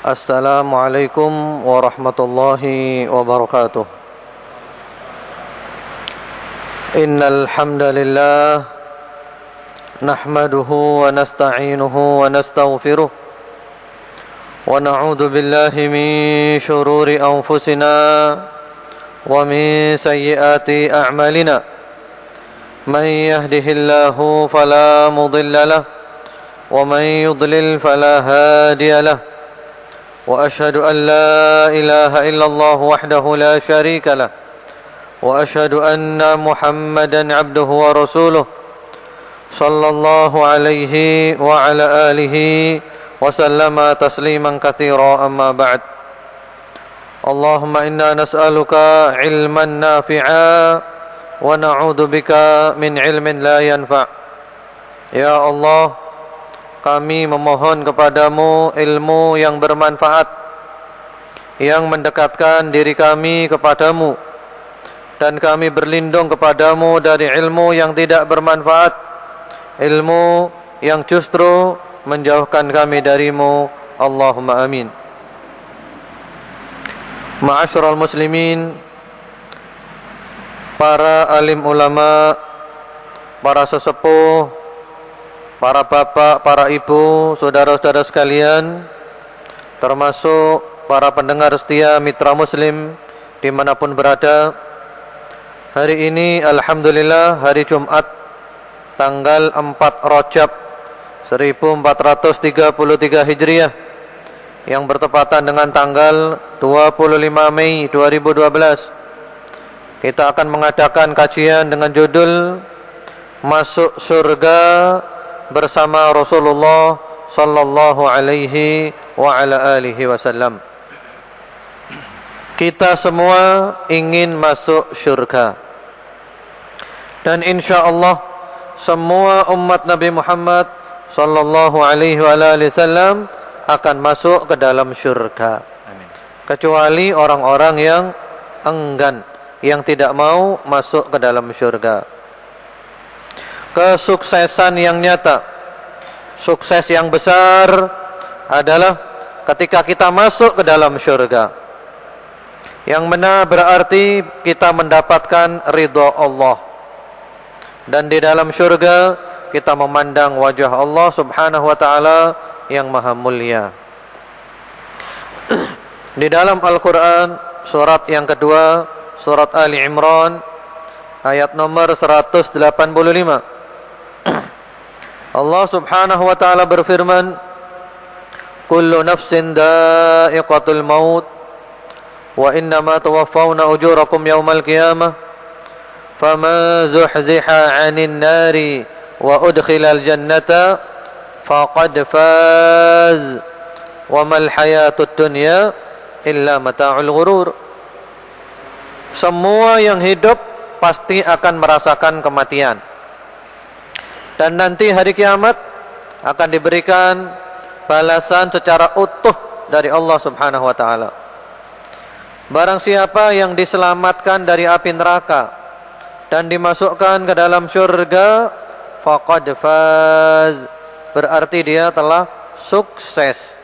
Assalamualaikum warahmatullahi wabarakatuh. Innal hamdalillah nahmaduhu wa nasta'inuhu wa nastaghfiruh wa na'udzu billahi min shururi anfusina wa min sayyiati a'malina. Man yahdihillahu fala mudilla lahu wa man yudlil fala hadiya lahu. وأشهد أن لا إله إلا الله وحده لا شريك له وأشهد أن محمدا عبده ورسوله صلى الله عليه وعلى آله وسلم تسليما كثيرا أما بعد. اللهم إنا نسألك علما نافعا ونعوذ بك من علم لا ينفع. Ya Allah, kami memohon kepadamu ilmu yang bermanfaat, yang mendekatkan diri kami kepadamu, dan kami berlindung kepadamu dari ilmu yang tidak bermanfaat, ilmu yang justru menjauhkan kami darimu. Allahumma amin. Ma'asyiral muslimin, para alim ulama, para sesepuh, para bapak, para ibu, saudara-saudara sekalian, termasuk para pendengar setia Mitra Muslim dimanapun berada. Hari ini alhamdulillah hari Jumat tanggal 4 Rajab 1433 Hijriah yang bertepatan dengan tanggal 25 Mei 2012. Kita akan mengadakan kajian dengan judul Masuk Surga bersama Rasulullah sallallahu alaihi wa ala alihi wasallam. Kita semua ingin masuk syurga, dan insyaallah semua umat Nabi Muhammad sallallahu alaihi wa ala alihi wasallam akan masuk ke dalam syurga. Amin. Kecuali orang-orang yang enggan, yang tidak mau masuk ke dalam syurga. Kesuksesan yang nyata, sukses yang besar adalah ketika kita masuk ke dalam syurga. Yang benar berarti kita mendapatkan ridha Allah, dan di dalam syurga kita memandang wajah Allah subhanahu wa ta'ala yang maha mulia. Di dalam Al-Quran surat yang kedua, surat Ali Imran ayat nomor 185, Allah subhanahu wa ta'ala berfirman, Kullu nafsin da'iqatul maut wa innama tuwaffawna ujurakum yawmal qiyamah fama zuhziha 'anil nari wa udkhilal jannata faqad faz wa mal hayatud dunya illa mata'ul ghurur. Semua yang hidup pasti akan merasakan kematian, dan nanti hari kiamat akan diberikan balasan secara utuh dari Allah subhanahu wa ta'ala. Barang siapa yang diselamatkan dari api neraka dan dimasukkan ke dalam syurga, faqad faz, berarti dia telah sukses.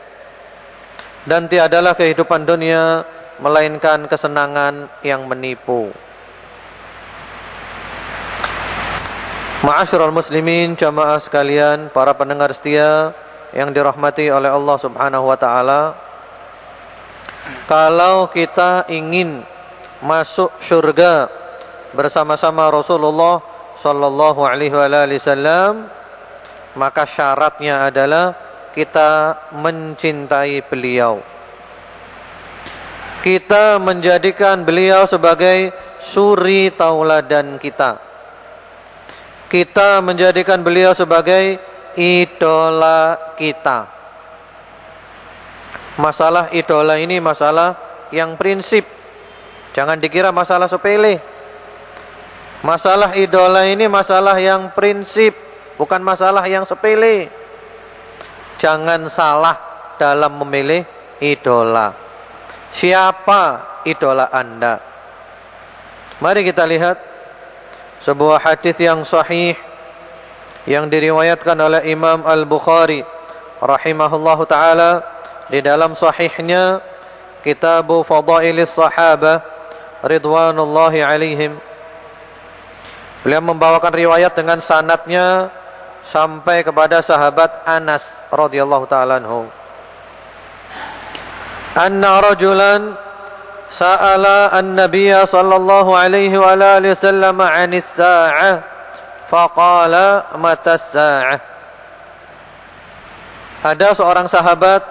Dan tiadalah kehidupan dunia melainkan kesenangan yang menipu. Ma'asyiral muslimin, jamaah sekalian, para pendengar setia yang dirahmati oleh Allah subhanahu wa ta'ala, kalau kita ingin masuk syurga bersama-sama Rasulullah sallallahu alaihi wasallam, maka syaratnya adalah kita mencintai beliau. Kita menjadikan beliau sebagai suri tauladan kita. Kita menjadikan beliau sebagai idola kita. Masalah idola ini masalah yang prinsip. Jangan dikira masalah sepele. Masalah idola ini masalah yang prinsip, bukan masalah yang sepele. Jangan salah dalam memilih idola. Siapa idola Anda? Mari kita lihat sebuah hadis yang sahih yang diriwayatkan oleh Imam Al-Bukhari rahimahullahu taala di dalam sahihnya Kitabu Fadailis Sahabah ridwanullahi alaihim. Beliau membawakan riwayat dengan sanadnya sampai kepada sahabat Anas radhiyallahu taala anhu. Anna rajulan sa'ala an-nabiyya sallallahu alaihi wa alihi wasallam 'anis sa'ah faqala mata as-sa'ah. Ada seorang sahabat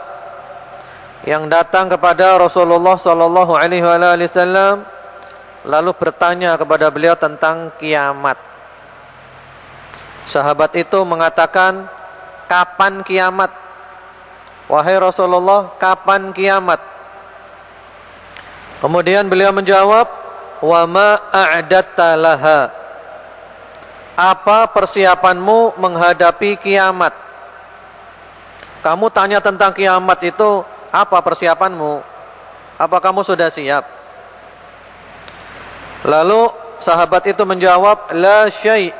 yang datang kepada Rasulullah sallallahu alaihi wasallam lalu bertanya kepada beliau tentang kiamat. Sahabat itu mengatakan, "Kapan kiamat? Wahai Rasulullah, kapan kiamat?" Kemudian beliau menjawab, "Wa ma a'datta laha?" Apa persiapanmu menghadapi kiamat? Kamu tanya tentang kiamat itu, apa persiapanmu? Apa kamu sudah siap? Lalu sahabat itu menjawab, "La syai'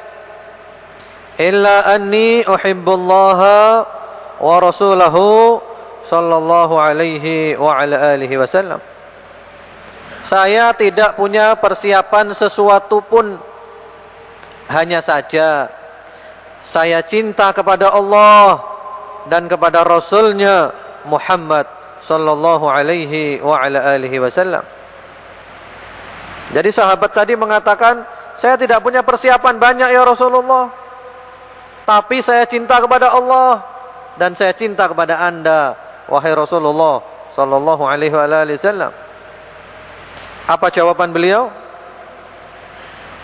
illa anni uhibbullaha wa rasulahu sallallahu alaihi wa ala alihi wasallam." Saya tidak punya persiapan sesuatu pun, hanya saja saya cinta kepada Allah dan kepada Rasulnya Muhammad sallallahu alaihi wa ala alihi wasallam. Jadi sahabat tadi mengatakan, saya tidak punya persiapan banyak ya Rasulullah, tapi saya cinta kepada Allah dan saya cinta kepada Anda wahai Rasulullah sallallahu alaihi wa ala alihi wasallam. Apa jawaban beliau?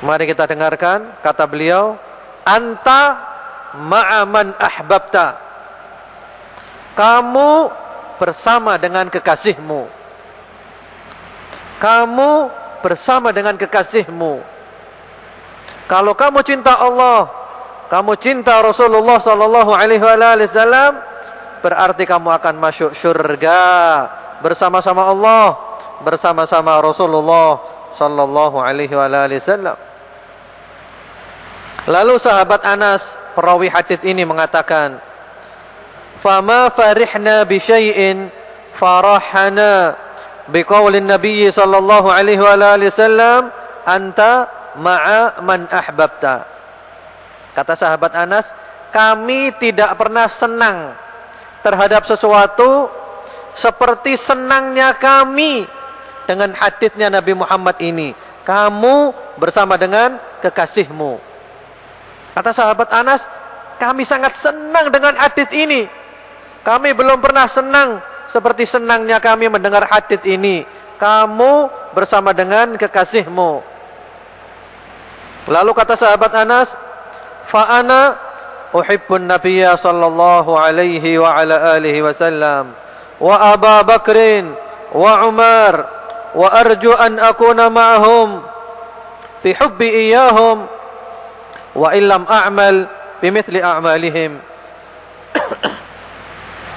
Mari kita dengarkan. Kata beliau, "Anta ma'a man ahbabta." Kamu bersama dengan kekasihmu. Kamu bersama dengan kekasihmu. Kalau kamu cinta Allah, kamu cinta Rasulullah sallallahu alaihi wasallam, berarti kamu akan masuk surga bersama-sama Allah, bersama-sama Rasulullah sallallahu alaihi wasallam. Lalu sahabat Anas, perawi hadis ini mengatakan, "Fama farihna bi syai'in farahana biqaulin Nabi sallallahu alaihi wasallam, anta ma'a man ahbabta." Kata sahabat Anas, kami tidak pernah senang terhadap sesuatu seperti senangnya kami dengan haditsnya Nabi Muhammad ini. Kamu bersama dengan kekasihmu. Kata sahabat Anas, kami sangat senang dengan hadits ini. Kami belum pernah senang seperti senangnya kami mendengar hadits ini. Kamu bersama dengan kekasihmu. Lalu kata sahabat Anas, fa ana uhibbun nabiyya sallallahu alaihi wa ala alihi wasallam wa Abu Bakrin wa Umar wa arju an akuna ma'ahum fi hubbi iyahum wa illam a'mal bimithli a'malihim.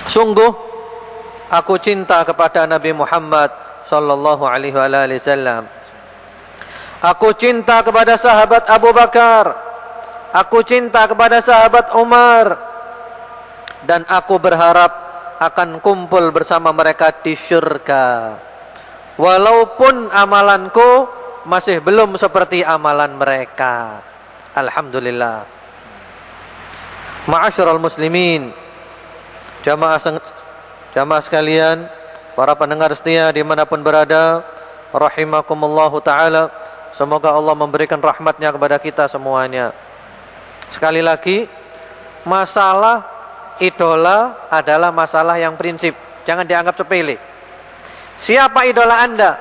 Sungguh aku cinta kepada Nabi Muhammad sallallahu alaihi wasallam. Aku cinta kepada sahabat Abu Bakar. Aku cinta kepada sahabat Umar. Dan aku berharap akan kumpul bersama mereka di syurga. Walaupun amalanku masih belum seperti amalan mereka. Alhamdulillah. Ma'asyiral muslimin, jamaah sekalian, para pendengar setia dimanapun berada, rahimakumullahu ta'ala. Semoga Allah memberikan rahmatnya kepada kita semuanya. Sekali lagi, masalah idola adalah masalah yang prinsip. Jangan dianggap sepele. Siapa idola Anda?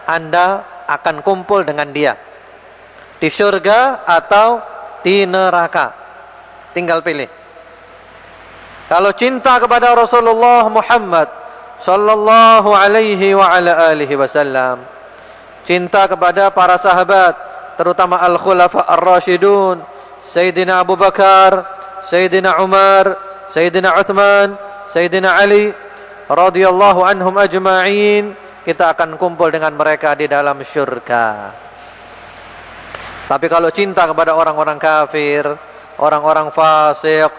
Anda akan kumpul dengan dia di surga atau di neraka. Tinggal pilih. Kalau cinta kepada Rasulullah Muhammad sallallahu alaihi wa ala alihi wasallam, cinta kepada para sahabat, terutama al-khulafa ar-rasyidun, Sayyidina Abu Bakar, Sayyidina Umar, Sayyidina Uthman, Sayyidina Ali radhiyallahu anhum ajma'in, kita akan kumpul dengan mereka di dalam syurga. Tapi kalau cinta kepada orang-orang kafir, orang-orang fasik,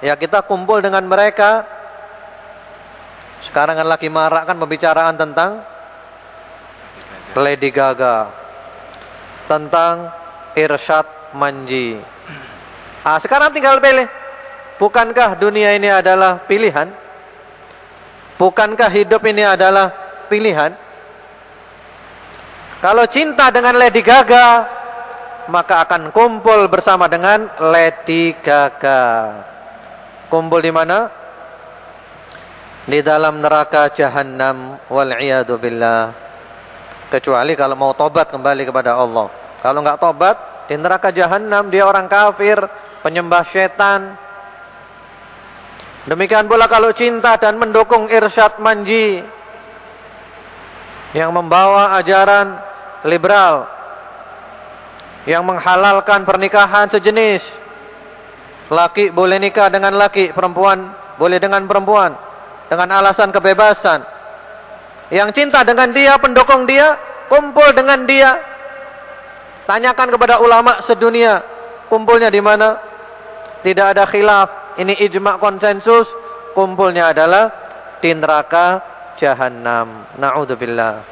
ya kita kumpul dengan mereka Sekarang kan lagi marak kan pembicaraan tentang Lady Gaga, tentang Irsyad Manji. Sekarang tinggal pilih. Bukankah dunia ini adalah pilihan? Bukankah hidup ini adalah pilihan? Kalau cinta dengan Lady Gaga, maka akan kumpul bersama dengan Lady Gaga. Kumpul di mana? Di dalam neraka Jahannam, wal'iyadu billah. Kecuali kalau mau tobat kembali kepada Allah. Kalau enggak tobat, di neraka Jahannam, dia orang kafir, penyembah setan. Demikian pula kalau cinta dan mendukung Irsyad Manji yang membawa ajaran liberal, yang menghalalkan pernikahan sejenis. Laki boleh nikah dengan laki, perempuan boleh dengan perempuan, dengan alasan kebebasan. Yang cinta dengan dia, pendukung dia, kumpul dengan dia. Tanyakan kepada ulama sedunia, kumpulnya di mana? Tidak ada khilaf. Ini ijma' konsensus, kumpulnya adalah di neraka Jahannam. Na'udzubillah.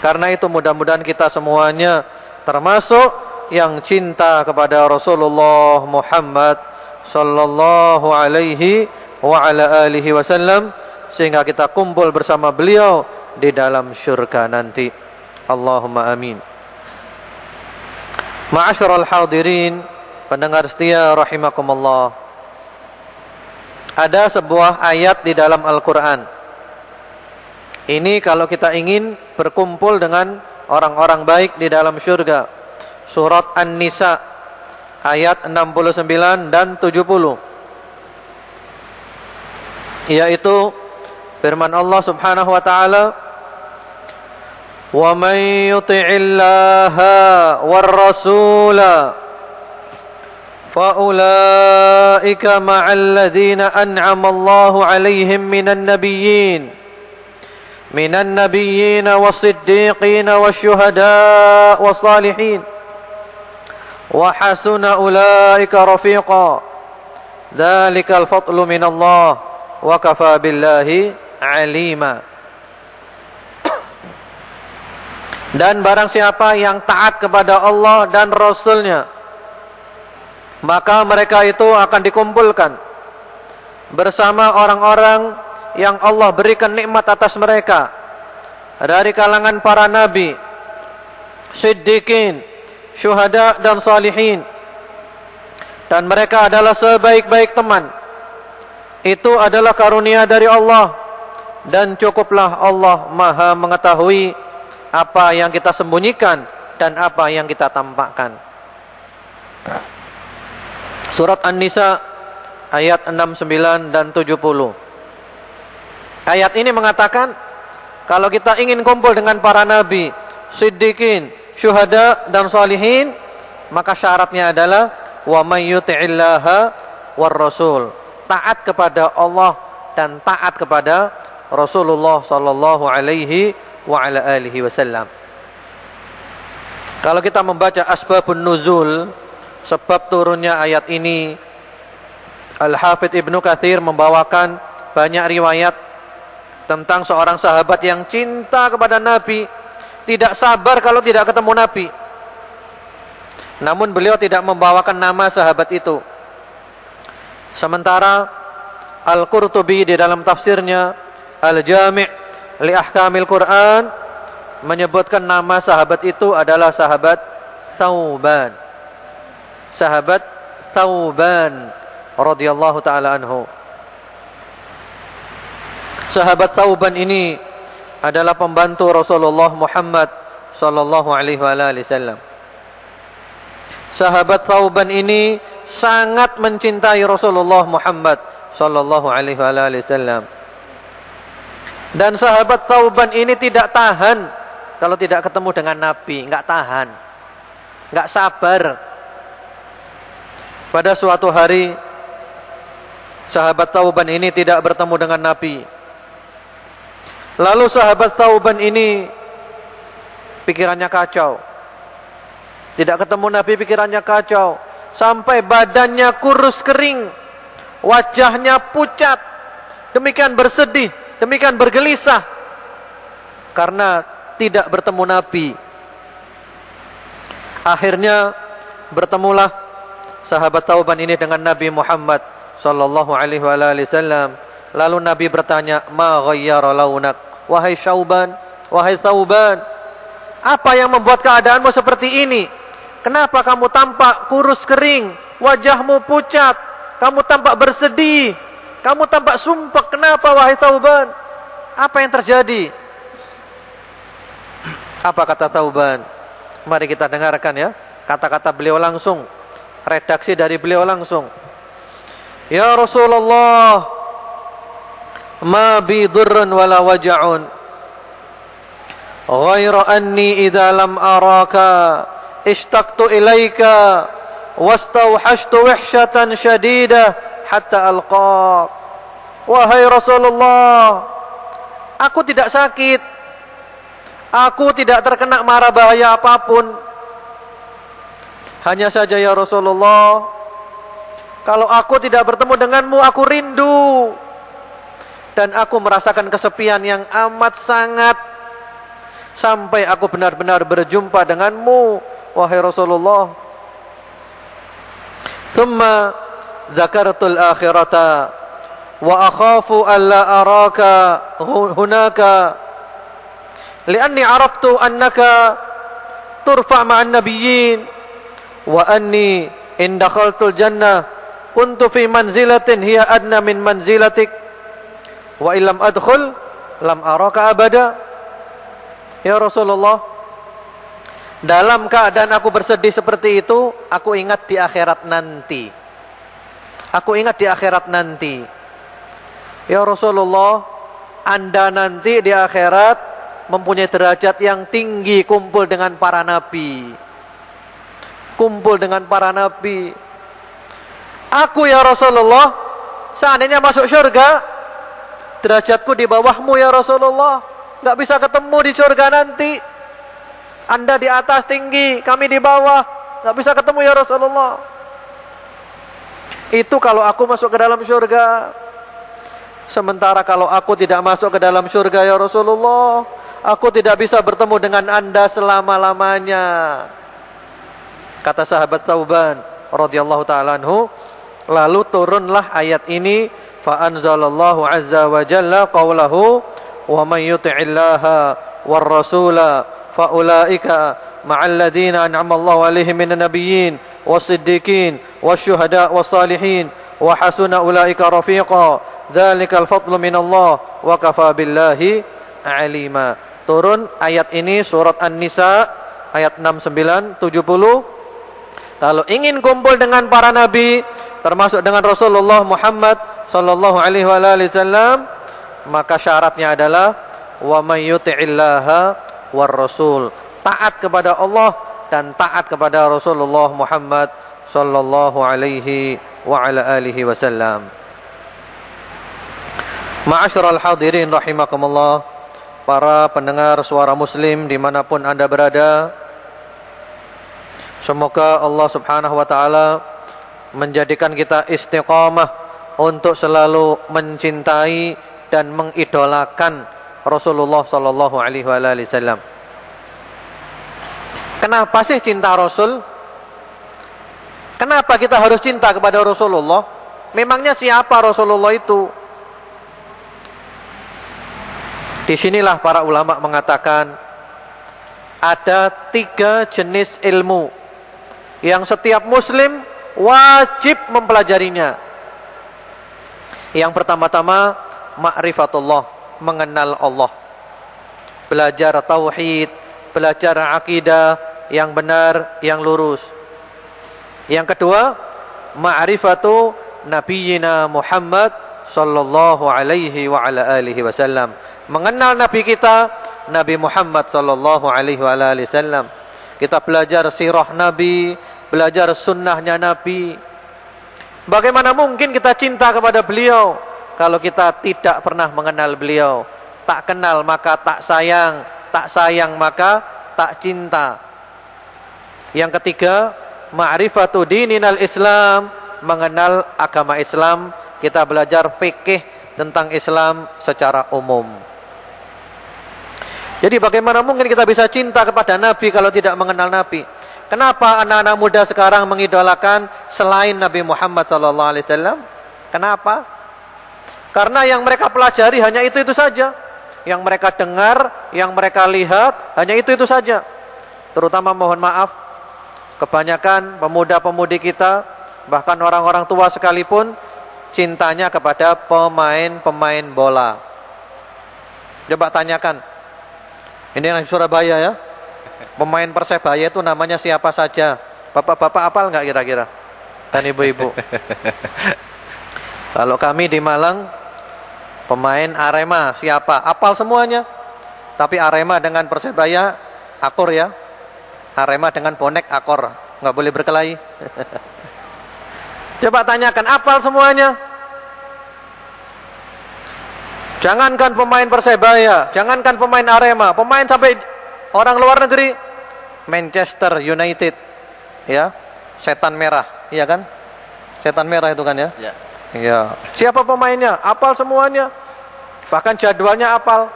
Karena itu mudah-mudahan kita semuanya termasuk yang cinta kepada Rasulullah Muhammad sallallahu alaihi wa ala alihi wasallam, sehingga kita kumpul bersama beliau di dalam syurga nanti. Allahumma amin. Ma'asyiral hadirin, pendengar setia rahimakumullah. Ada sebuah ayat di dalam Al-Quran. Ini kalau kita ingin berkumpul dengan orang-orang baik di dalam syurga. Surat An-Nisa ayat 69 dan 70. Yaitu firman Allah Subhanahu wa taala, "Wa may yuti'illaha war-rasula فَأُولَئِكَ مَعَ الَّذِينَ أَنْعَمَ اللَّهُ عَلَيْهِمْ مِنَ النَّبِيِّينَ وَالصِّدِّيقِينَ وَالشُّهَدَاءِ وَالصَّالِحِينَ وَحَسُنَ أُولَئِكَ رَفِيقًا ذَلِكَ الْفَضْلُ مِنَ اللَّهِ وَكَفَى بِاللَّهِ عَلِيمًا." Dan barang siapa yang taat kepada Allah dan Rasulnya, maka mereka itu akan dikumpulkan bersama orang-orang yang Allah berikan nikmat atas mereka dari kalangan para nabi, siddiqin, syuhada dan salihin. Dan mereka adalah sebaik-baik teman. Itu adalah karunia dari Allah, dan cukuplah Allah Maha mengetahui apa yang kita sembunyikan dan apa yang kita tampakkan. Surat An-Nisa ayat 69 dan 70. Ayat ini mengatakan, kalau kita ingin kumpul dengan para nabi, siddiqin, syuhada dan salihin, maka syaratnya adalah wa may yuti'illaha war rasul. Taat kepada Allah dan taat kepada Rasulullah sallallahu alaihi wa ala alihi wasallam. Kalau kita membaca asbabun nuzul, sebab turunnya ayat ini, Al-Hafidz Ibnu Katsir membawakan banyak riwayat tentang seorang sahabat yang cinta kepada Nabi, tidak sabar kalau tidak ketemu Nabi. Namun beliau tidak membawakan nama sahabat itu. Sementara Al-Qurtubi di dalam tafsirnya Al-Jami' li Ahkamil Quran menyebutkan nama sahabat itu adalah sahabat Thauban. Sahabat Thauban radhiyallahu taala anhu. Sahabat Thauban ini adalah pembantu Rasulullah Muhammad sallallahu alaihi wasallam. Sahabat Thauban ini sangat mencintai Rasulullah Muhammad sallallahu alaihi wasallam. Dan sahabat Thauban ini tidak tahan kalau tidak ketemu dengan Nabi, enggak tahan. Enggak sabar. Pada suatu hari sahabat Thauban ini tidak bertemu dengan Nabi. Lalu sahabat Thauban ini pikirannya kacau. Tidak ketemu Nabi, pikirannya kacau, sampai badannya kurus kering, wajahnya pucat, demikian bersedih, demikian bergelisah karena tidak bertemu Nabi. Akhirnya bertemulah sahabat Thauban ini dengan Nabi Muhammad sallallahu alaihi wasallam. Lalu Nabi bertanya, "Ma ghayyara launak?" Wahai Syauban, wahai Thauban, apa yang membuat keadaanmu seperti ini? Kenapa kamu tampak kurus kering, wajahmu pucat, kamu tampak bersedih, kamu tampak sumpek? Kenapa wahai Thauban? Apa yang terjadi? Apa kata Thauban? Mari kita dengarkan ya, kata-kata beliau langsung, redaksi dari beliau langsung. Ya Rasulullah, ma bi dhurrun wala waja'un ghaira anni idza lam araka ishtaqtu ilaika wastawhashtu wahsyatan shadidah hatta alqaq. Wahai Rasulullah, aku tidak sakit, aku tidak terkena mara bahaya apapun. Hanya saja ya Rasulullah, kalau aku tidak bertemu denganmu, aku rindu. Dan aku merasakan kesepian yang amat sangat, sampai aku benar-benar berjumpa denganmu, wahai Rasulullah. Thumma dzakartul akhirata wa akhafu alla araka hunaka li'anni araftu annaka turfa' ma'an nabiyyin wa anni in dakhaltul jannah kuntu fi manzilatin hiya adna min manzilatik wa illam adkhul lam araka abada. Ya Rasulullah, dalam keadaan aku bersedih seperti itu, aku ingat di akhirat nanti. Aku ingat di akhirat nanti. Ya Rasulullah, Anda nanti di akhirat mempunyai derajat yang tinggi, kumpul dengan para nabi. Kumpul dengan para nabi. Aku ya Rasulullah, seandainya masuk surga, derajatku di bawahmu ya Rasulullah, gak bisa ketemu di surga nanti. Anda di atas tinggi, kami di bawah, gak bisa ketemu ya Rasulullah. Itu kalau aku masuk ke dalam surga. Sementara kalau aku tidak masuk ke dalam surga ya Rasulullah, aku tidak bisa bertemu dengan Anda selama-lamanya. Kata sahabat Thauban radhiyallahu ta'ala anhu, lalu turunlah ayat ini, fa anzalallahu azza wa jalla qawlahu wa man yuti'illaha war rasula fa ulaika ma'al ladzina an'ama Allahu 'alaihim minan nabiyyin was-siddiqin wasyuhada was-salihin wa hasuna ulaika rafiqa dzalikal fadlu minallah wa kafa billahi 'alima. Turun ayat ini surat An-Nisa ayat 69 70. Kalau ingin kumpul dengan para nabi, termasuk dengan Rasulullah Muhammad sallallahu alaihi wasallam, maka syaratnya adalah wa may yuti'illaha war rasul, taat kepada Allah dan taat kepada Rasulullah Muhammad sallallahu alaihi wa ala alihi wasallam. Ma'asyiral hadirin rahimakumullah, para pendengar suara Muslim dimanapun Anda berada, semoga Allah subhanahu wa ta'ala menjadikan kita istiqamah untuk selalu mencintai dan mengidolakan Rasulullah sallallahu alaihi wasallam. Kenapa sih cinta Rasul? Kenapa kita harus cinta kepada Rasulullah? Memangnya siapa Rasulullah itu? Disinilah para ulama mengatakan ada 3 jenis ilmu yang setiap muslim wajib mempelajarinya. Yang pertama-tama ma'rifatullah, mengenal Allah. Belajar tauhid, belajar akidah yang benar, yang lurus. Yang kedua, ma'rifatu nabiyyina Muhammad sallallahu alaihi wa ala alihi wasallam. Mengenal nabi kita, Nabi Muhammad sallallahu alaihi wa ala alihi wasallam. Kita belajar sirah nabi, belajar sunnahnya nabi. Bagaimana mungkin kita cinta kepada beliau kalau kita tidak pernah mengenal beliau? Tak kenal maka tak sayang maka tak cinta. Yang ketiga, ma'rifatu dininal Islam, mengenal agama Islam. Kita belajar fikih, tentang Islam secara umum. Jadi bagaimana mungkin kita bisa cinta kepada Nabi kalau tidak mengenal Nabi? Kenapa anak-anak muda sekarang mengidolakan selain Nabi Muhammad SAW? Kenapa? Karena yang mereka pelajari hanya itu-itu saja. Yang mereka dengar, yang mereka lihat, hanya itu-itu saja. Terutama mohon maaf, kebanyakan pemuda-pemudi kita, bahkan orang-orang tua sekalipun, cintanya kepada pemain-pemain bola. Coba tanyakan, ini yang Surabaya ya, pemain Persebaya itu namanya siapa saja? Bapak-bapak apal nggak kira-kira? Dan ibu-ibu. Kalau kami di Malang, pemain Arema siapa? Apal semuanya. Tapi Arema dengan Persebaya akur ya. Arema dengan bonek akor, nggak boleh berkelahi. Coba tanyakan, apal semuanya. Jangankan pemain Persebaya, jangankan pemain Arema, pemain sampai orang luar negeri, Manchester United, ya, setan merah, iya kan? Setan merah itu kan ya? Ya. Ya. Siapa pemainnya? Apal semuanya. Bahkan jadwalnya apal.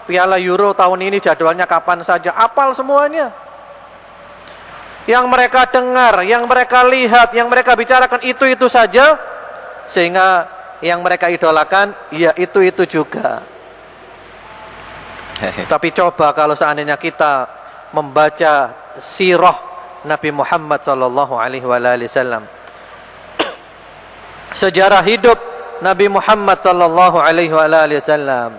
Piala Euro tahun ini jadwalnya kapan saja, apal semuanya. Yang mereka dengar, yang mereka lihat, yang mereka bicarakan itu-itu saja, sehingga yang mereka idolakan ya itu-itu juga. Tapi coba kalau seandainya kita membaca sirah Nabi Muhammad SAW, sejarah hidup Nabi Muhammad SAW,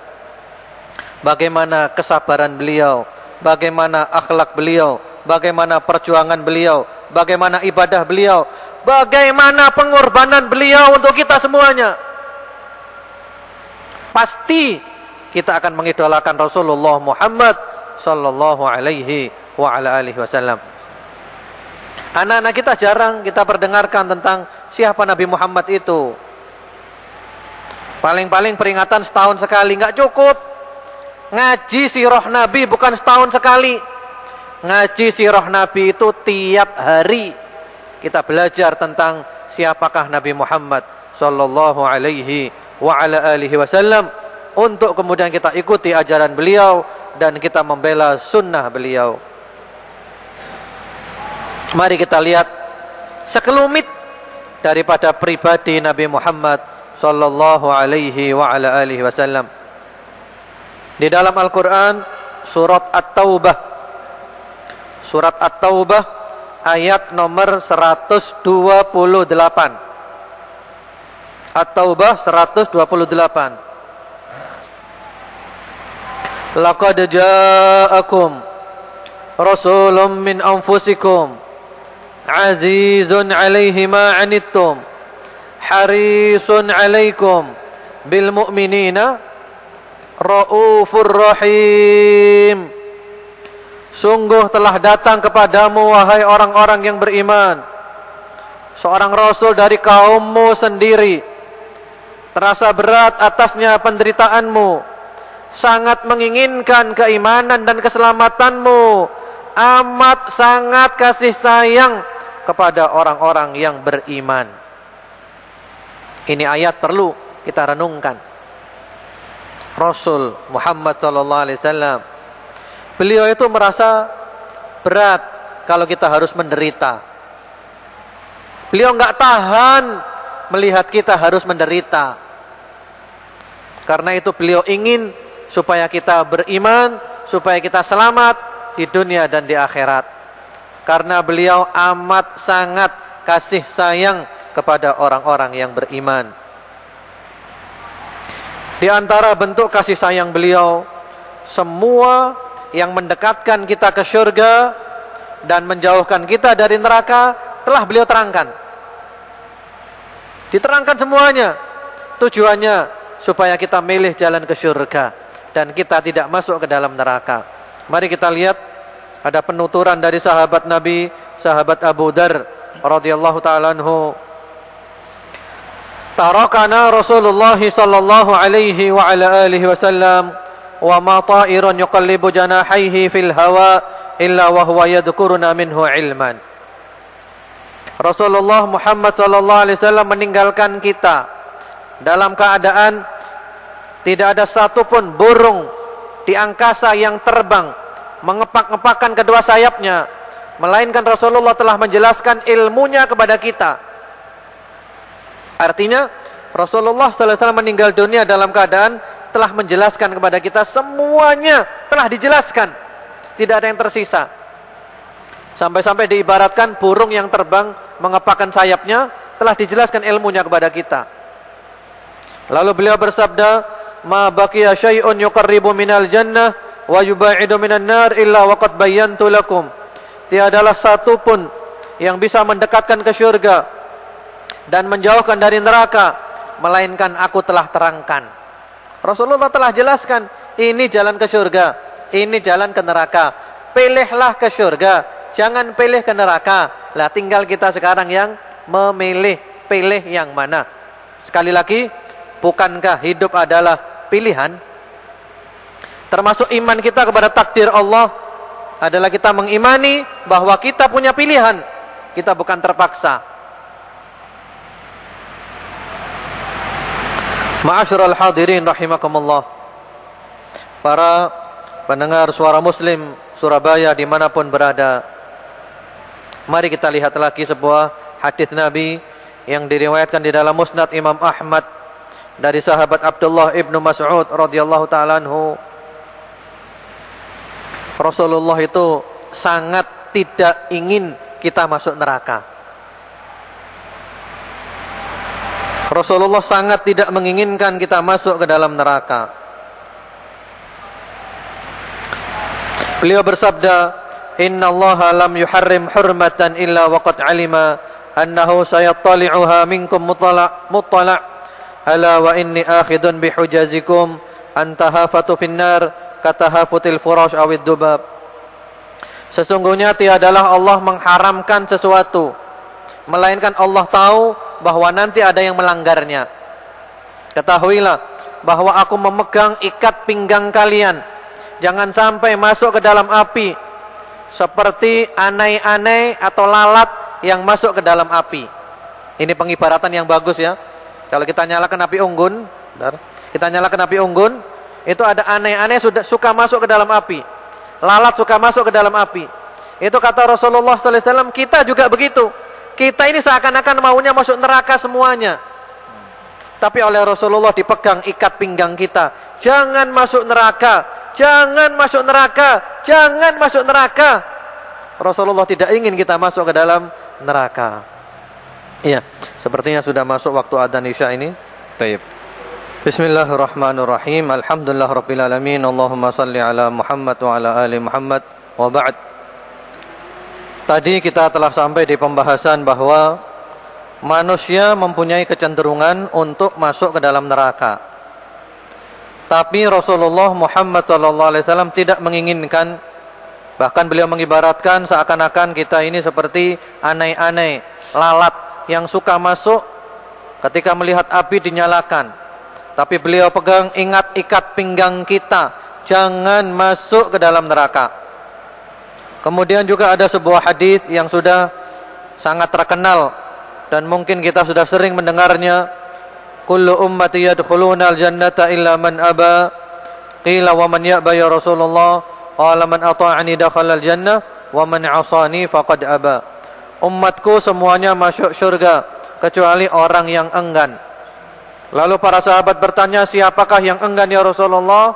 bagaimana kesabaran beliau, bagaimana akhlak beliau, bagaimana perjuangan beliau, bagaimana ibadah beliau, bagaimana pengorbanan beliau untuk kita semuanya. Pasti kita akan mengidolakan Rasulullah Muhammad sallallahu alaihi wa ala alihi wasallam. Anak-anak kita jarang kita perdengarkan tentang siapa Nabi Muhammad itu. Paling-paling peringatan setahun sekali, enggak cukup. Ngaji sirah Nabi bukan setahun sekali. Ngaji sirah Nabi itu tiap hari kita belajar tentang siapakah Nabi Muhammad sallallahu alaihi wa ala alihi wasallam, untuk kemudian kita ikuti ajaran beliau dan kita membela sunnah beliau. Mari kita lihat sekelumit daripada pribadi Nabi Muhammad sallallahu alaihi wa ala alihi wasallam. Di dalam Al-Qur'an surat At-Taubah, surat At-Taubah ayat nomor 128. At-Taubah 128. Laqad ja'akum rasulun min anfusikum azizun 'alaihi ma 'anittum harisun 'alaikum bil mu'minina raufur rahim. Sungguh telah datang kepadamu wahai orang-orang yang beriman seorang rasul dari kaummu sendiri, terasa berat atasnya penderitaanmu, sangat menginginkan keimanan dan keselamatanmu, amat sangat kasih sayang kepada orang-orang yang beriman. Ini ayat perlu kita renungkan. Rasul Muhammad SAW, beliau itu merasa berat kalau kita harus menderita. Beliau enggak tahan melihat kita harus menderita. Karena itu beliau ingin supaya kita beriman, supaya kita selamat di dunia dan di akhirat. Karena beliau amat sangat kasih sayang kepada orang-orang yang beriman. Di antara bentuk kasih sayang beliau, semua yang mendekatkan kita ke surga dan menjauhkan kita dari neraka telah beliau terangkan. Diterangkan semuanya. Tujuannya supaya kita milih jalan ke surga dan kita tidak masuk ke dalam neraka. Mari kita lihat ada penuturan dari sahabat Nabi, sahabat Abu Dar radhiyallahu ta'ala anhu. Tarakana Rasulullah sallallahu alaihi wa ala alihi wasallam wa ma ta'irun yuqallibu janahaihi fil hawa illa wa huwa yadhkuruna minhu ilman. Rasulullah Muhammad sallallahu alaihi wasallam meninggalkan kita dalam keadaan Tidak ada satupun burung di angkasa yang terbang mengepak-ngepakkan kedua sayapnya, melainkan Rasulullah telah menjelaskan ilmunya kepada kita. Artinya Rasulullah sallallahu alaihi wasallam meninggal dunia dalam keadaan telah menjelaskan kepada kita, semuanya telah dijelaskan, tidak ada yang tersisa. Sampai-sampai diibaratkan burung yang terbang mengepakkan sayapnya, telah dijelaskan ilmunya kepada kita. Lalu beliau bersabda, ma baqiya syai'un yuqarribu minal jannah wa yubaidu minan nar illa waqad bayyantu lakum. Tiadalah satu pun yang bisa mendekatkan ke syurga dan menjauhkan dari neraka, melainkan aku telah terangkan. Rasulullah telah jelaskan, ini jalan ke syurga, ini jalan ke neraka. Pilihlah ke syurga, jangan pilih ke neraka. Lah tinggal kita sekarang yang memilih, pilih yang mana. Sekali lagi, bukankah hidup adalah pilihan? Termasuk iman kita kepada takdir Allah adalah kita mengimani bahwa kita punya pilihan, kita bukan terpaksa. Ma'asyiral hadirin rahimakumullah, para pendengar suara Muslim Surabaya dimanapun berada, mari kita lihat lagi sebuah hadis Nabi yang diriwayatkan di dalam Musnad Imam Ahmad dari sahabat Abdullah ibnu Mas'ud radhiyallahu ta'ala anhu. Rasulullah itu sangat tidak ingin kita masuk neraka. Rasulullah sangat tidak menginginkan kita masuk ke dalam neraka. Beliau bersabda, "Inna Allah lam yuharrim hurmatan illa waqad alima annahu sayattali'uha minkum muttala' ala wa inni akhidun bihujazikum antahafatu finnar katahafutil furash awid dubab." Sesungguhnya tiadalah Allah mengharamkan sesuatu, melainkan Allah tahu bahwa nanti ada yang melanggarnya. Ketahuilah bahwa aku memegang ikat pinggang kalian, jangan sampai masuk ke dalam api seperti anai-anai atau lalat yang masuk ke dalam api. Ini pengibaratan yang bagus ya. Kalau kita nyalakan api unggun, kita nyalakan api unggun, itu ada anai-anai suka masuk ke dalam api, lalat suka masuk ke dalam api. Itu kata Rasulullah sallallahu alaihi wasallam, kita juga begitu. Kita ini seakan-akan maunya masuk neraka semuanya. Tapi oleh Rasulullah dipegang ikat pinggang kita. Jangan masuk neraka, jangan masuk neraka, jangan masuk neraka. Rasulullah tidak ingin kita masuk ke dalam neraka. Iya, sepertinya sudah masuk waktu adzan Isya ini. Baik. Bismillahirrahmanirrahim. Alhamdulillahirabbil alamin. Allahumma shalli ala Muhammad wa ala ali Muhammad. Wa ba'd. Tadi kita telah sampai di pembahasan bahwa manusia mempunyai kecenderungan untuk masuk ke dalam neraka. Tapi Rasulullah Muhammad SAW tidak menginginkan. Bahkan beliau mengibaratkan seakan-akan kita ini seperti anai-anai, lalat yang suka masuk ketika melihat api dinyalakan. Tapi beliau pegang, ingat ikat pinggang kita, jangan masuk ke dalam neraka. Kemudian juga ada sebuah hadis yang sudah sangat terkenal dan mungkin kita sudah sering mendengarnya. Kullu ummati yadkhuluna al-jannata illa man aba. Qila wa man ya'ba ya Rasulullah? Qala man ata'ani dakhala al-jannah wa man 'asani faqad aba. Umatku semuanya masuk surga kecuali orang yang enggan. Lalu para sahabat bertanya, siapakah yang enggan ya Rasulullah?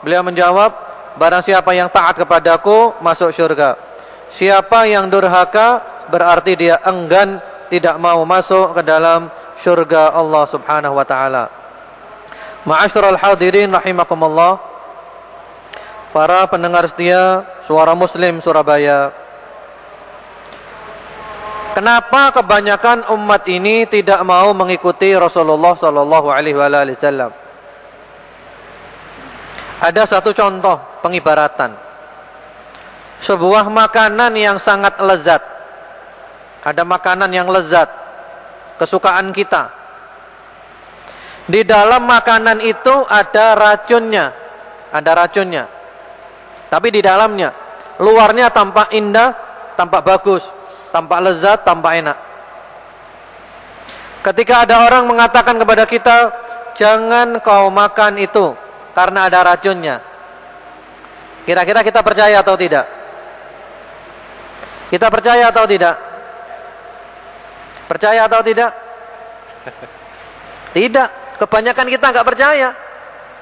Beliau menjawab, barang siapa yang taat kepadaku masuk surga. Siapa yang durhaka berarti dia enggan, tidak mau masuk ke dalam surga Allah Subhanahu wa taala. Ma'asyiral hadirin rahimakumullah, para pendengar setia Suara Muslim Surabaya. Kenapa kebanyakan umat ini tidak mau mengikuti Rasulullah sallallahu alaihi wasallam? Ada satu contoh pengibaratan. Sebuah makanan yang sangat lezat. Ada makanan yang lezat, kesukaan kita. Di dalam makanan itu ada racunnya. Ada racunnya. Tapi di dalamnya, luarnya tampak indah, tampak bagus, tampak lezat, tampak enak. Ketika ada orang mengatakan kepada kita, jangan kau makan itu karena ada racunnya. Kira-kira kita percaya atau tidak? Kita percaya atau tidak? Percaya atau tidak? Tidak. Kebanyakan kita nggak percaya.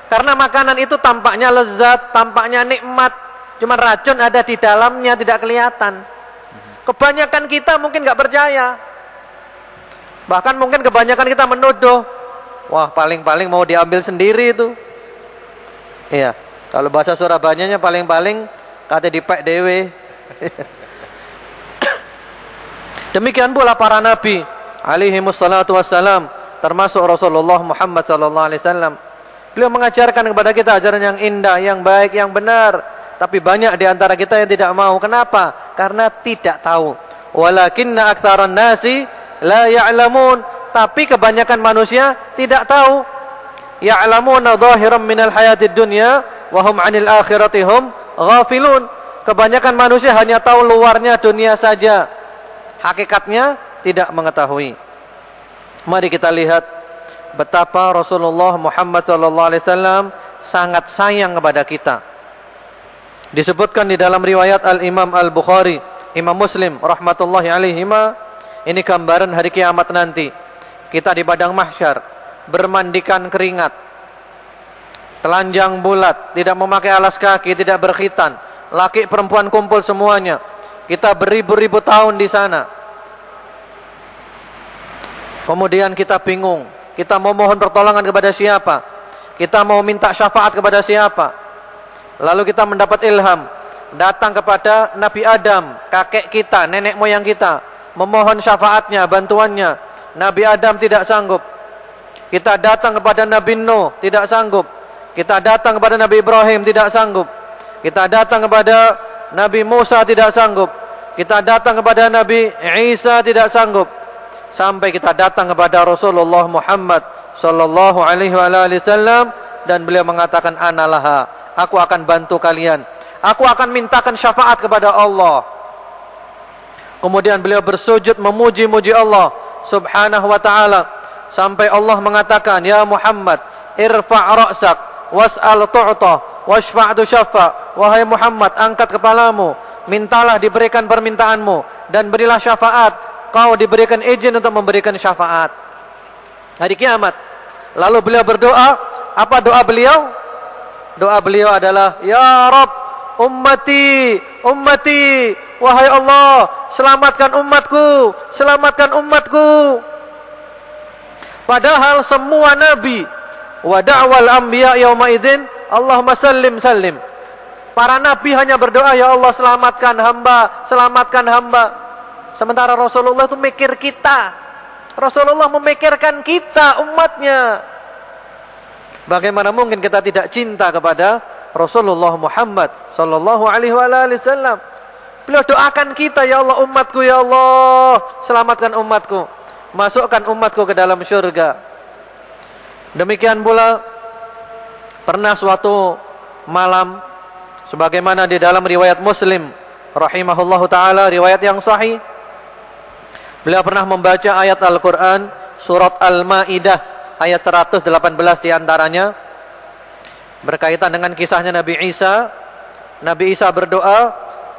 Karena makanan itu tampaknya lezat, tampaknya nikmat, cuman racun ada di dalamnya, tidak kelihatan. Kebanyakan kita mungkin nggak percaya. Bahkan mungkin kebanyakan kita menuduh, wah paling-paling mau diambil sendiri itu. Iya, kalau bahasa Surabayanya paling-paling kata dipek dewe. Demikian pula para nabi alaihi wassalatu wassalam, termasuk Rasulullah Muhammad sallallahu alaihi wasallam. Beliau mengajarkan kepada kita ajaran yang indah, yang baik, yang benar. Tapi banyak di antara kita yang tidak mau. Kenapa? Karena tidak tahu. Walakinna aktsaran nasi la ya'lamun. Tapi kebanyakan manusia tidak tahu. Ya'lamuna dhahiran minal hayatid dunya wa hum 'anil akhirati hum ghafilun. Kebanyakan manusia hanya tahu luarnya dunia saja. Hakikatnya tidak mengetahui. Mari kita lihat betapa Rasulullah Muhammad SAW sangat sayang kepada kita. Disebutkan di dalam riwayat Al-Imam Al-Bukhari, Imam Muslim rahmatullahi alaihima, ini gambaran hari kiamat nanti. Kita di padang mahsyar bermandikan keringat, telanjang bulat, tidak memakai alas kaki, tidak berkhitan, laki perempuan kumpul semuanya. Kita beribu-ribu tahun di sana. Kemudian kita bingung. Kita mau mohon pertolongan kepada siapa? Kita mau minta syafaat kepada siapa? Lalu kita mendapat ilham, datang kepada Nabi Adam, kakek kita, nenek moyang kita, memohon syafaatnya, bantuannya. Nabi Adam tidak sanggup. Kita datang kepada Nabi Nuh, tidak sanggup. Kita datang kepada Nabi Ibrahim, tidak sanggup. Kita datang kepada Nabi Musa, tidak sanggup. Kita datang kepada Nabi Isa, tidak sanggup. Sampai kita datang kepada Rasulullah Muhammad sallallahu alaihi wasallam dan beliau mengatakan, analaha, aku akan bantu kalian. Aku akan mintakan syafaat kepada Allah. Kemudian beliau bersujud memuji-muji Allah subhanahu wa ta'ala. Sampai Allah mengatakan, ya Muhammad, irfa' ra'sak was'al tu'ta washfa' tushaffa. Wahai Muhammad, angkat kepalamu, mintalah diberikan permintaanmu, dan berilah syafaat, kau diberikan izin untuk memberikan syafaat hari kiamat. Lalu beliau berdoa. Apa doa beliau? Doa beliau adalah, ya Rabb, ummati, ummati, wahai Allah, selamatkan umatku, selamatkan umatku. Padahal semua nabi, wa da'wal anbiya yauma idzin Allahumma sallim sallim. Para nabi hanya berdoa, ya Allah selamatkan hamba, selamatkan hamba. Sementara Rasulullah itu mikir kita. Rasulullah memikirkan kita, umatnya. Bagaimana mungkin kita tidak cinta kepada Rasulullah Muhammad sallallahu alaihi wasallam? Beliau doakan kita, ya Allah umatku, ya Allah selamatkan umatku, masukkan umatku ke dalam syurga. Demikian pula pernah suatu malam, sebagaimana di dalam riwayat Muslim rahimahullahu taala, riwayat yang sahih, beliau pernah membaca ayat Al-Quran surat Al-Ma'idah ayat 118 diantaranya berkaitan dengan kisahnya Nabi Isa. Nabi Isa berdoa,